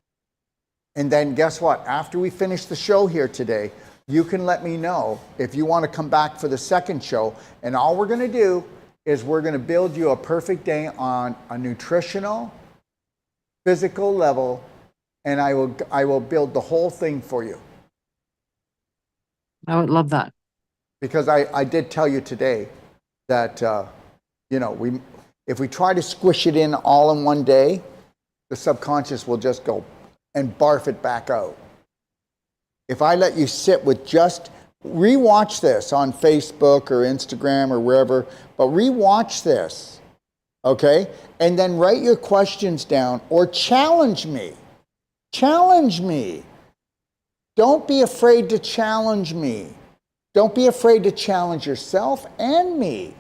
Speaker 1: And then guess what? After we finish the show here today, you can let me know if you want to come back for the second show. And all we're going to do is we're going to build you a perfect day on a nutritional, physical level, and I will build the whole thing for you.
Speaker 2: I would love that.
Speaker 1: Because I did tell you today that, if we try to squish it in all in one day, the subconscious will just go and barf it back out. If I let you sit with just, rewatch this on Facebook or Instagram or wherever, but rewatch this, okay? And then write your questions down or challenge me. Challenge me. Don't be afraid to challenge me. Don't be afraid to challenge yourself and me.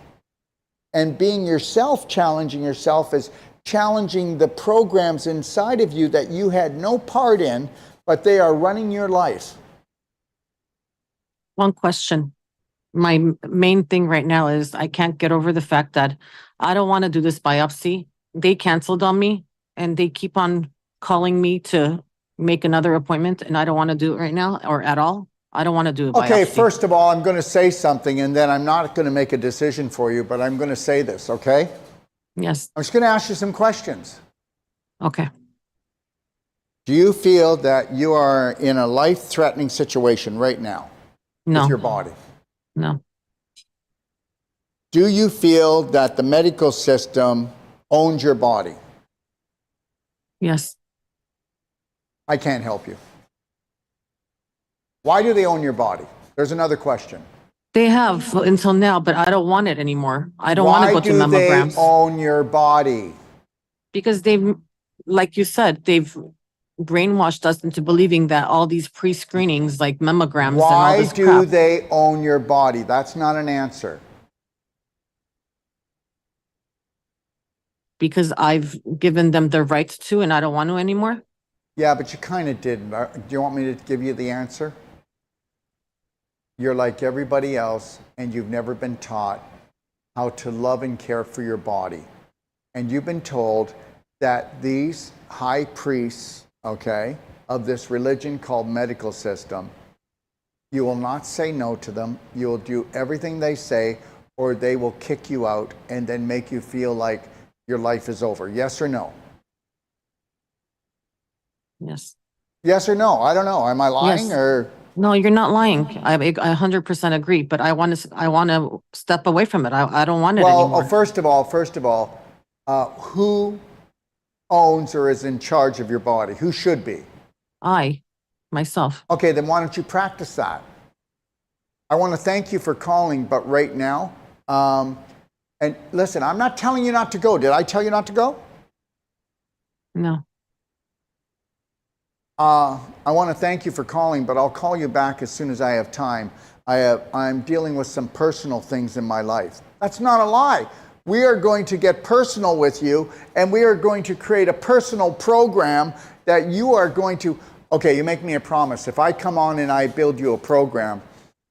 Speaker 1: And being yourself, challenging yourself, is challenging the programs inside of you that you had no part in, but they are running your life.
Speaker 2: One question. My main thing right now is I can't get over the fact that I don't want to do this biopsy. They canceled on me and they keep on calling me to make another appointment, and I don't want to do it right now or at all. I don't want to do a biopsy.
Speaker 1: Okay, first of all, I'm going to say something, and then I'm not going to make a decision for you, but I'm going to say this, okay?
Speaker 2: Yes.
Speaker 1: I'm just going to ask you some questions.
Speaker 2: Okay.
Speaker 1: Do you feel that you are in a life-threatening situation right now
Speaker 2: No.
Speaker 1: with your body?
Speaker 2: No.
Speaker 1: Do you feel that the medical system owns your body?
Speaker 2: Yes.
Speaker 1: I can't help you. Why do they own your body? There's another question.
Speaker 2: They have until now, but I don't want it anymore. I don't want to go through
Speaker 1: Why do they
Speaker 2: mammograms
Speaker 1: own your body?
Speaker 2: because they've, like you said, they've brainwashed us into believing that all these pre-screenings like mammograms and all
Speaker 1: Why
Speaker 2: this
Speaker 1: do
Speaker 2: crap,
Speaker 1: they own your body? That's not an answer.
Speaker 2: because I've given them the right to and I don't want to anymore.
Speaker 1: Yeah, but you kind of did. Do you want me to give you the answer? You're like everybody else, and you've never been taught how to love and care for your body. And you've been told that these high priests, okay, of this religion called medical system, you will not say no to them. You will do everything they say, or they will kick you out and then make you feel like your life is over. Yes or no?
Speaker 2: Yes.
Speaker 1: Yes or no? I don't know. Am I lying
Speaker 2: Yes.
Speaker 1: or?
Speaker 2: No, you're not lying. I 100% agree, but I want to step away from it. I don't want it
Speaker 1: Well,
Speaker 2: anymore.
Speaker 1: first of all, who owns or is in charge of your body? Who should be?
Speaker 2: Myself.
Speaker 1: Okay, then why don't you practice that? I want to thank you for calling, but right now, and listen, I'm not telling you not to go. Did I tell you not to go?
Speaker 2: No.
Speaker 1: I want to thank you for calling, but I'll call you back as soon as I have time. I'm dealing with some personal things in my life. That's not a lie. We are going to get personal with you, and we are going to create a personal program that you are going to, okay, you make me a promise. If I come on and I build you a program,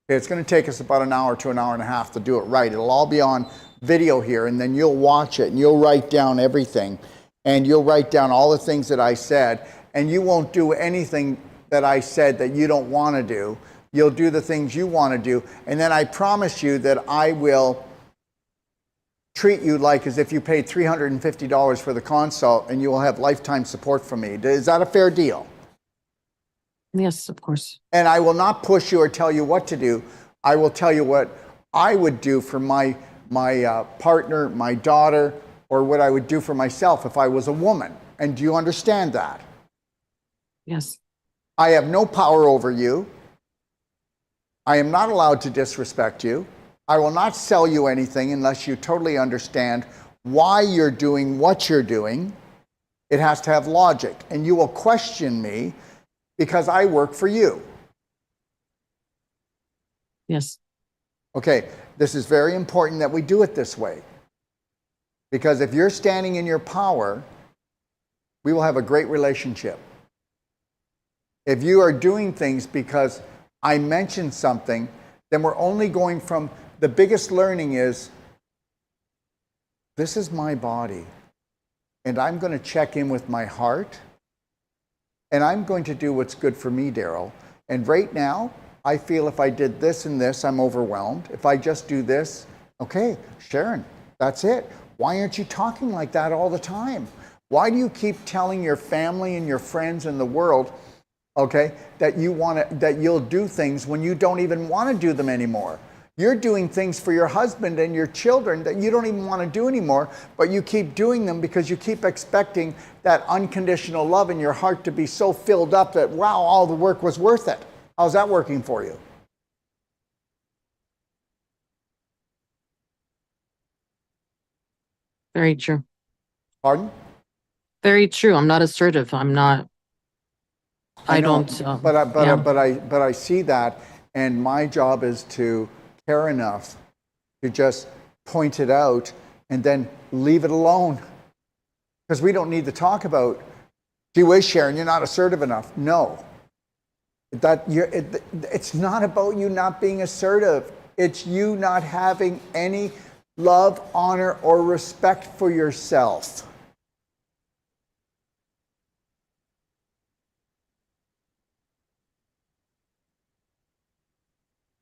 Speaker 1: it's going to take us about an hour to an hour and a half to do it right. It'll all be on video here, and then you'll watch it and you'll write down everything, and you'll write down all the things that I said, and you won't do anything that I said that you don't want to do. You'll do the things you want to do, and then I promise you that I will treat you like as if you paid $350 for the consult, and you will have lifetime support from me. Is that a fair deal?
Speaker 2: Yes, of course.
Speaker 1: And I will not push you or tell you what to do. I will tell you what I would do for my partner, my daughter, or what I would do for myself if I was a woman. And do you understand that?
Speaker 2: Yes.
Speaker 1: I have no power over you. I am not allowed to disrespect you. I will not sell you anything unless you totally understand why you're doing what you're doing. It has to have logic. And you will question me because I work for you.
Speaker 2: Yes.
Speaker 1: Okay, this is very important that we do it this way. Because if you're standing in your power, we will have a great relationship. If you are doing things because I mentioned something, then we're only going from, the biggest learning is, this is my body, and I'm going to check in with my heart, and I'm going to do what's good for me, Daryl. And right now, I feel if I did this and this, I'm overwhelmed. If I just do this, okay, Sharon, that's it. Why aren't you talking like that all the time? Why do you keep telling your family and your friends in the world, okay, that you'll do things when you don't even want to do them anymore? You're doing things for your husband and your children that you don't even want to do anymore, but you keep doing them because you keep expecting that unconditional love in your heart to be so filled up that, wow, all the work was worth it. How's that working for you?
Speaker 2: Very true.
Speaker 1: Pardon?
Speaker 2: Very true. I'm not assertive. I'm not. I
Speaker 1: know,
Speaker 2: don't.
Speaker 1: But I see that, and my job is to care enough to just point it out and then leave it alone, because we don't need to talk about, gee whiz, Sharon, you're not assertive enough. No, it's not about you not being assertive. It's you not having any love, honor, or respect for yourself.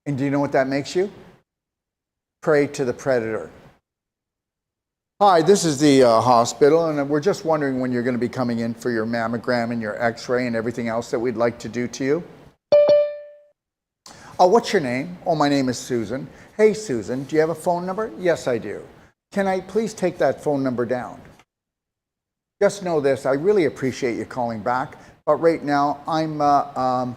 Speaker 1: And do you know what that makes you? Prey to the predator. Hi, this is the hospital, and we're just wondering when you're going to be coming in for your mammogram and your x-ray and everything else that we'd like to do to you. Oh, what's your name? Oh, my name is Susan. Hey, Susan, do you have a phone number? Yes, I do. Can I please take that phone number down? Just know this, I really appreciate you calling back, but right now I'm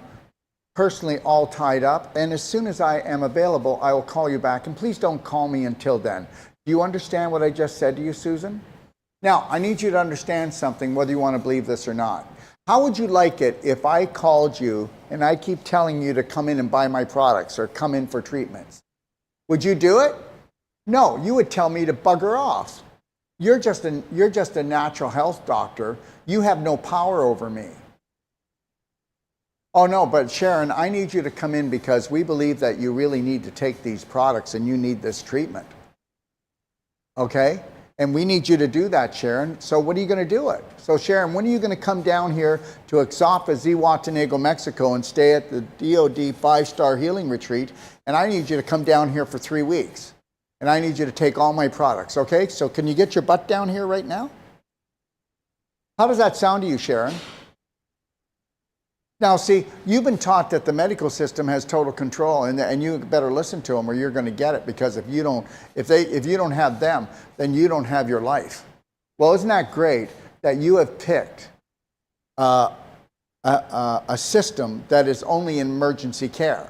Speaker 1: personally all tied up, and as soon as I am available, I will call you back, and please don't call me until then. Do you understand what I just said to you, Susan? Now, I need you to understand something, whether you want to believe this or not. How would you like it if I called you and I keep telling you to come in and buy my products or come in for treatments? Would you do it? No, you would tell me to bugger off. You're just a natural health doctor. You have no power over me. Oh no, but Sharon, I need you to come in because we believe that you really need to take these products and you need this treatment. Okay? And we need you to do that, Sharon. So what are you going to do it? So Sharon, when are you going to come down here to Ixapa, Zihuatanejo, Mexico and stay at the DOD 5-star healing retreat? And I need you to come down here for 3 weeks. And I need you to take all my products, okay? So can you get your butt down here right now? How does that sound to you, Sharon? Now, see, you've been taught that the medical system has total control, and you better listen to them or you're going to get it, because if you don't have them, then you don't have your life. Well, isn't that great that you have picked a system that is only in emergency care?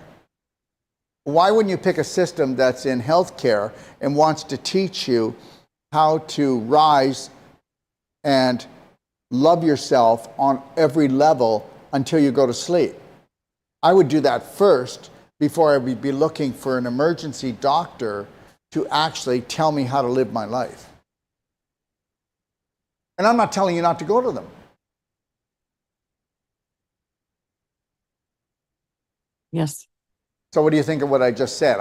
Speaker 1: Why wouldn't you pick a system that's in healthcare and wants to teach you how to rise and love yourself on every level until you go to sleep? I would do that first before I would be looking for an emergency doctor to actually tell me how to live my life. And I'm not telling you not to go to them.
Speaker 2: Yes.
Speaker 1: So what do you think of what I just said?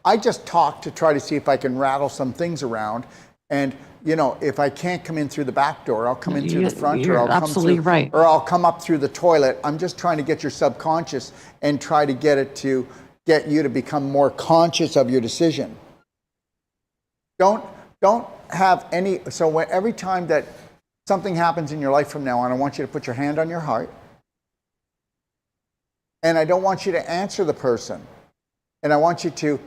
Speaker 1: I just talked to try to see if I can rattle some things around. And, you know, if I can't come in through the back door, I'll come in through the front, or
Speaker 2: You're
Speaker 1: I'll come
Speaker 2: absolutely
Speaker 1: through,
Speaker 2: right.
Speaker 1: or I'll come up through the toilet. I'm just trying to get your subconscious and try to get you to become more conscious of your decision. Don't have any, so every time that something happens in your life from now on, I want you to put your hand on your heart. And I don't want you to answer the person. And I want you to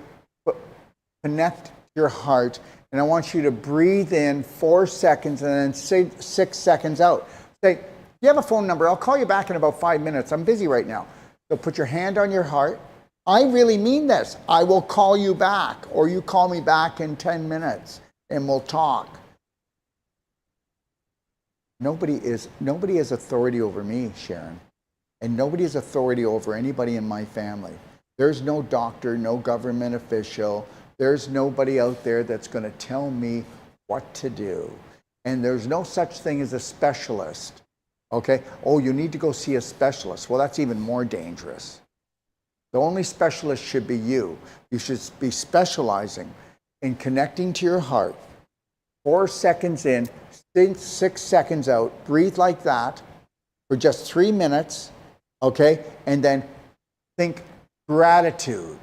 Speaker 1: connect your heart. And I want you to breathe in 4 seconds and then 6 seconds out. Say, you have a phone number. I'll call you back in about 5 minutes. I'm busy right now. So put your hand on your heart. I really mean this. I will call you back, or you call me back in 10 minutes and we'll talk. Nobody has authority over me, Sharon. And nobody has authority over anybody in my family. There's no doctor, no government official. There's nobody out there that's going to tell me what to do. And there's no such thing as a specialist. Okay? Oh, you need to go see a specialist. Well, that's even more dangerous. The only specialist should be you. You should be specializing in connecting to your heart. 4 seconds in, 6 seconds out. Breathe like that for just 3 minutes. Okay? And then think gratitude,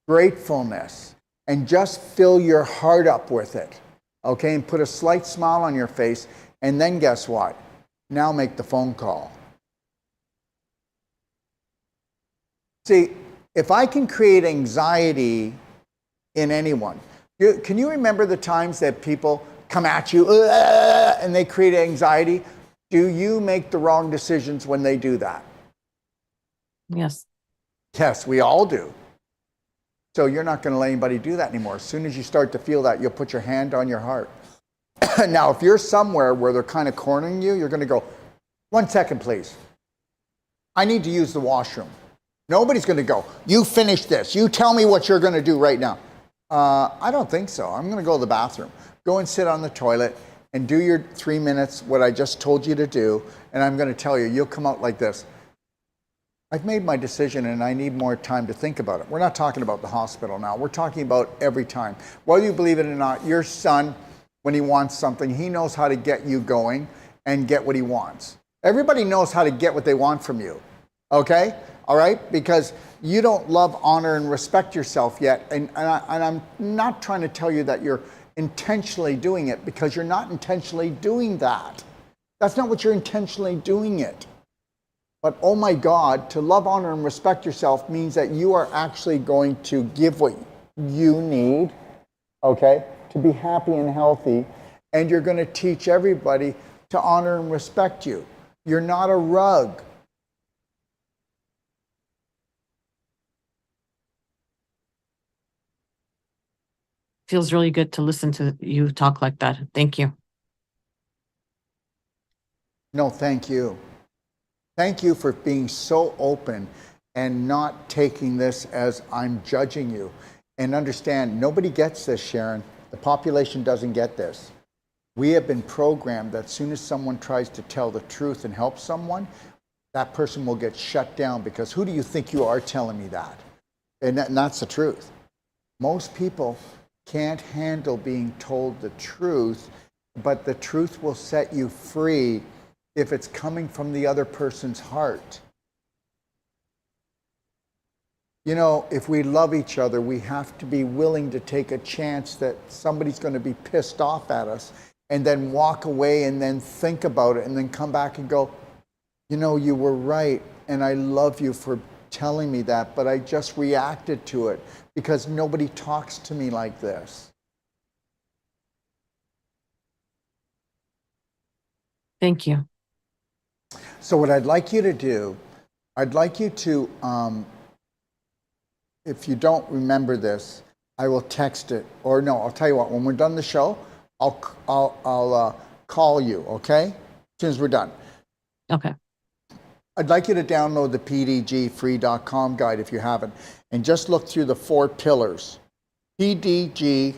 Speaker 1: gratefulness, and just fill your heart up with it. Okay? And put a slight smile on your face. And then guess what? Now make the phone call. See, if I can create anxiety in anyone, can you remember the times that people come at you and they create anxiety? Do you make the wrong decisions when they do that?
Speaker 2: Yes.
Speaker 1: Yes, we all do. So you're not going to let anybody do that anymore. As soon as you start to feel that, you'll put your hand on your heart. Now, if you're somewhere where they're kind of cornering you, you're going to go, 1 second, please. I need to use the washroom. Nobody's going to go, you finish this. You tell me what you're going to do right now. I don't think so. I'm going to go to the bathroom. Go and sit on the toilet and do your 3 minutes, what I just told you to do. And I'm going to tell you, you'll come out like this. I've made my decision and I need more time to think about it. We're not talking about the hospital now. We're talking about every time. Whether you believe it or not, your son, when he wants something, he knows how to get you going and get what he wants. Everybody knows how to get what they want from you. Okay? All right? Because you don't love, honor, and respect yourself yet. And I'm not trying to tell you that you're intentionally doing it, because you're not intentionally doing that. That's not what you're intentionally doing it. But oh my God, to love, honor, and respect yourself means that you are actually going to give what you need, okay, to be happy and healthy. And you're going to teach everybody to honor and respect you. You're not a rug.
Speaker 2: Feels really good to listen to you talk like that. Thank you.
Speaker 1: No, thank you. Thank you for being so open and not taking this as I'm judging you. And understand, nobody gets this, Sharon. The population doesn't get this. We have been programmed that as soon as someone tries to tell the truth and help someone, that person will get shut down, because who do you think you are telling me that? And that's the truth. Most people can't handle being told the truth, but the truth will set you free if it's coming from the other person's heart. You know, if we love each other, we have to be willing to take a chance that somebody's going to be pissed off at us, and then walk away and then think about it and then come back and go, you know, you were right, and I love you for telling me that, but I just reacted to it because nobody talks to me like this.
Speaker 2: Thank you.
Speaker 1: So what I'd like you to do, I'd like you to, if you don't remember this, I will text it. Or no, I'll tell you what, when we're done the show, I'll call you, okay? As soon as we're done.
Speaker 2: Okay.
Speaker 1: I'd like you to download the pdgfree.com guide if you haven't, and just look through the 4 pillars. pdgfree.com,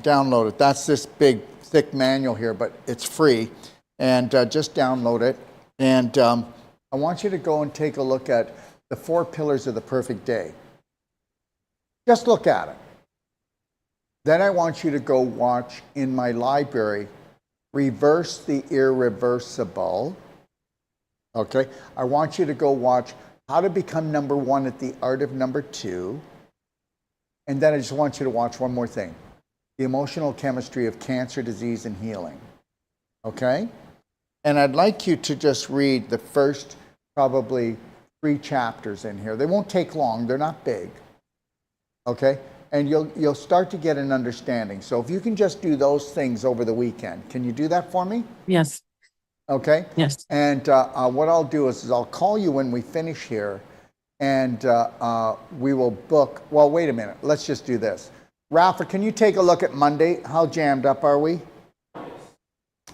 Speaker 1: download it. That's this big, thick manual here, but it's free. And just download it. And I want you to go and take a look at the 4 pillars of the perfect day. Just look at it. Then I want you to go watch in my library, Reverse the Irreversible. Okay? I want you to go watch How to Become Number 1 at the Art of Number 2. And then I just want you to watch one more thing. The Emotional Chemistry of Cancer, Disease, and Healing. Okay? And I'd like you to just read the first probably 3 chapters in here. They won't take long. They're not big. Okay? And you'll start to get an understanding. So if you can just do those things over the weekend, can you do that for me?
Speaker 2: Yes.
Speaker 1: Okay?
Speaker 2: Yes.
Speaker 1: And what I'll do is I'll call you when we finish here, and we will book. Well, wait a minute. Let's just do this. Rafa, can you take a look at Monday? How jammed up are we?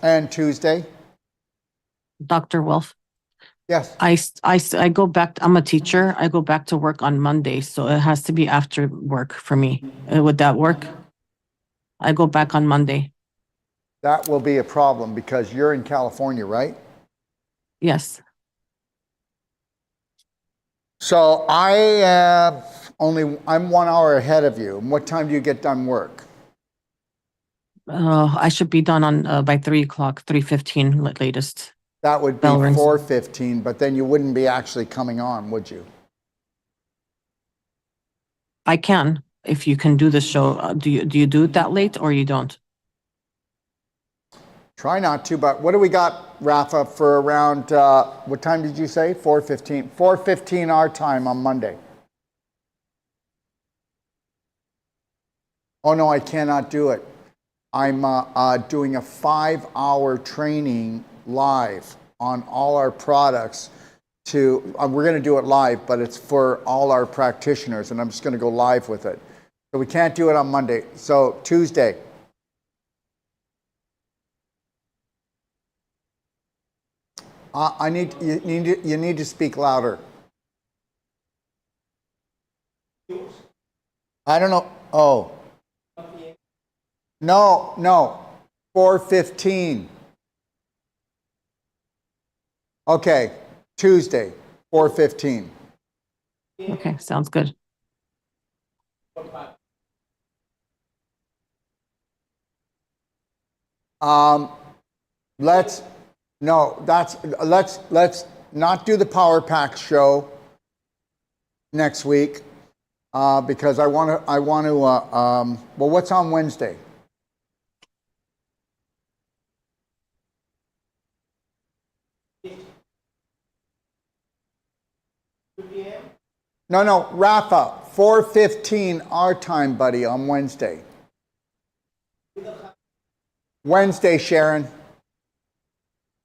Speaker 1: And Tuesday?
Speaker 2: Dr. Wolf,
Speaker 1: Yes.
Speaker 2: I go back, I'm a teacher. I go back to work on Monday, so it has to be after work for me. Would that work? I go back on Monday.
Speaker 1: That will be a problem because you're in California, right?
Speaker 2: Yes.
Speaker 1: So I'm 1 hour ahead of you. What time do you get done work?
Speaker 2: I should be done on by 3:00, 3:15 latest.
Speaker 1: That would be
Speaker 2: Bell rings.
Speaker 1: 4:15, but then you wouldn't be actually coming on, would you?
Speaker 2: I can, if you can do the show. Do you do it that late or you don't?
Speaker 1: Try not to, but what do we got, Rafa, for around, what time did you say? 4:15. 4:15 our time on Monday. Oh, no, I cannot do it. I'm doing a 5-hour training live on all our products we're going to do it live, but it's for all our practitioners, and I'm just going to go live with it. So we can't do it on Monday. So Tuesday. You need to speak louder. I don't know. Oh. No. 4:15. Okay. Tuesday, 4:15.
Speaker 2: Okay, sounds good.
Speaker 1: Let's not do the Power Pack show next week because I want to. Well, what's on Wednesday? No, Rafa, 4:15 our time, buddy, on Wednesday. Wednesday, Sharon.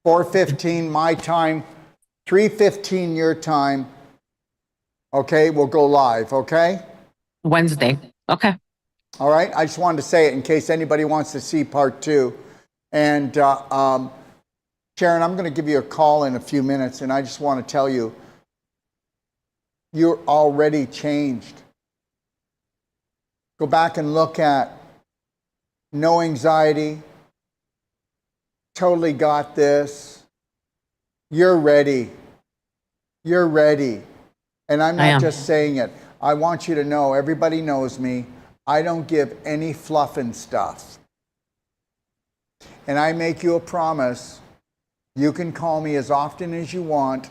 Speaker 1: 4:15 my time, 3:15 your time. Okay, we'll go live, okay?
Speaker 2: Wednesday. Okay.
Speaker 1: All right, I just wanted to say it in case anybody wants to see part 2. And Sharon, I'm going to give you a call in a few minutes, and I just want to tell you, you're already changed. Go back and look at no anxiety, totally got this. You're ready. You're ready. And I'm not just saying it. I want you to know, everybody knows me. I don't give any fluff and stuff. And I make you a promise. You can call me as often as you want,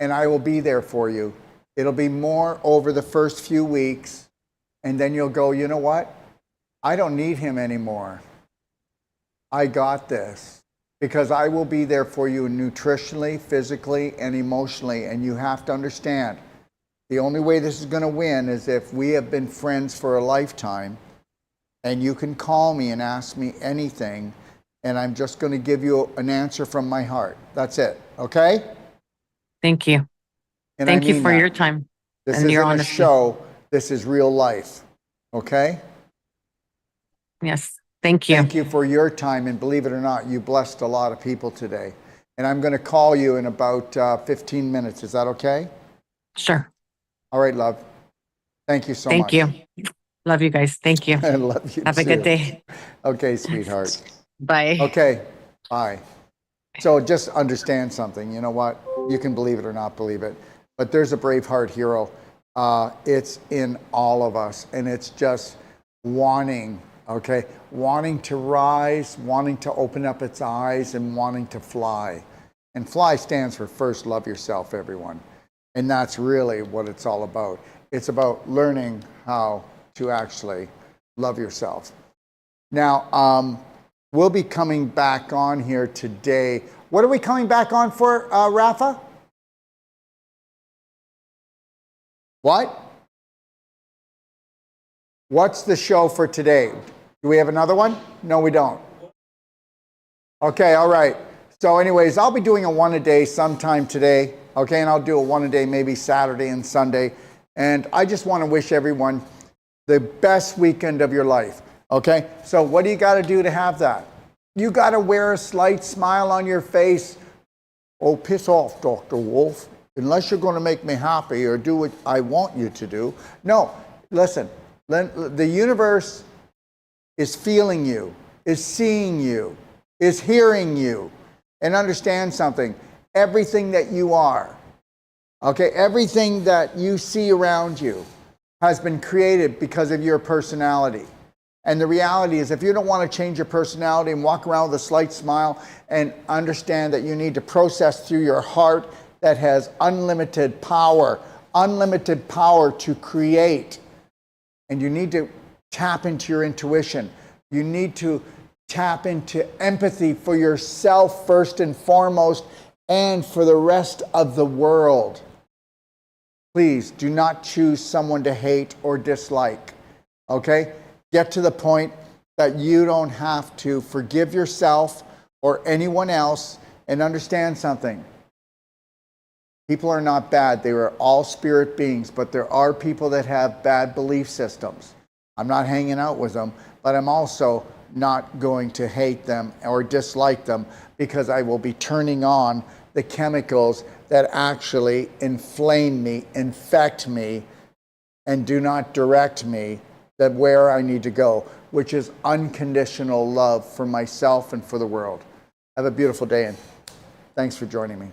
Speaker 1: and I will be there for you. It'll be more over the first few weeks, and then you'll go, you know what? I don't need him anymore. I got this. Because I will be there for you nutritionally, physically, and emotionally, and you have to understand, the only way this is going to win is if we have been friends for a lifetime, and you can call me and ask me anything, and I'm just going to give you an answer from my heart. That's it, okay?
Speaker 2: Thank you.
Speaker 1: And
Speaker 2: Thank you for your time
Speaker 1: and your honesty. This isn't a show. This is real life, okay?
Speaker 2: Yes. Thank you.
Speaker 1: Thank you for your time, and believe it or not, you blessed a lot of people today. And I'm going to call you in about 15 minutes. Is that okay?
Speaker 2: Sure.
Speaker 1: All right, love. Thank you so much.
Speaker 2: Thank you. Love you guys. Thank you.
Speaker 1: I love you
Speaker 2: Have
Speaker 1: too.
Speaker 2: a good day.
Speaker 1: Okay, sweetheart.
Speaker 2: Bye.
Speaker 1: Okay, bye. So just understand something. You know what? You can believe it or not believe it. but there's a Braveheart hero. It's in all of us, and it's just wanting, okay, wanting to rise, wanting to open up its eyes, and wanting to fly. And fly stands for first love yourself, everyone. And that's really what it's all about. It's about learning how to actually love yourself. Now, we'll be coming back on here today. What are we coming back on for, Rafa? What? What's the show for today? Do we have another one? No, we don't. Okay, all right. So anyways, I'll be doing a one a day sometime today, okay? And I'll do a one a day maybe Saturday and Sunday. And I just want to wish everyone the best weekend of your life, okay? So what do you got to do to have that? You got to wear a slight smile on your face. Oh, piss off, Dr. Wolf. Unless you're going to make me happy or do what I want you to do. No, listen, the universe is feeling you, is seeing you, is hearing you. And understand something, everything that you are, okay, everything that you see around you has been created because of your personality. And the reality is, if you don't want to change your personality and walk around with a slight smile and understand that you need to process through your heart that has unlimited power to create, and you need to tap into your intuition. You need to tap into empathy for yourself first and foremost, and for the rest of the world. Please do not choose someone to hate or dislike, okay? Get to the point that you don't have to forgive yourself or anyone else, and understand something. People are not bad. They are all spirit beings, but there are people that have bad belief systems. I'm not hanging out with them, but I'm also not going to hate them or dislike them, because I will be turning on the chemicals that actually inflame me, infect me, and do not direct me that where I need to go, which is unconditional love for myself and for the world. Have a beautiful day, and thanks for joining me.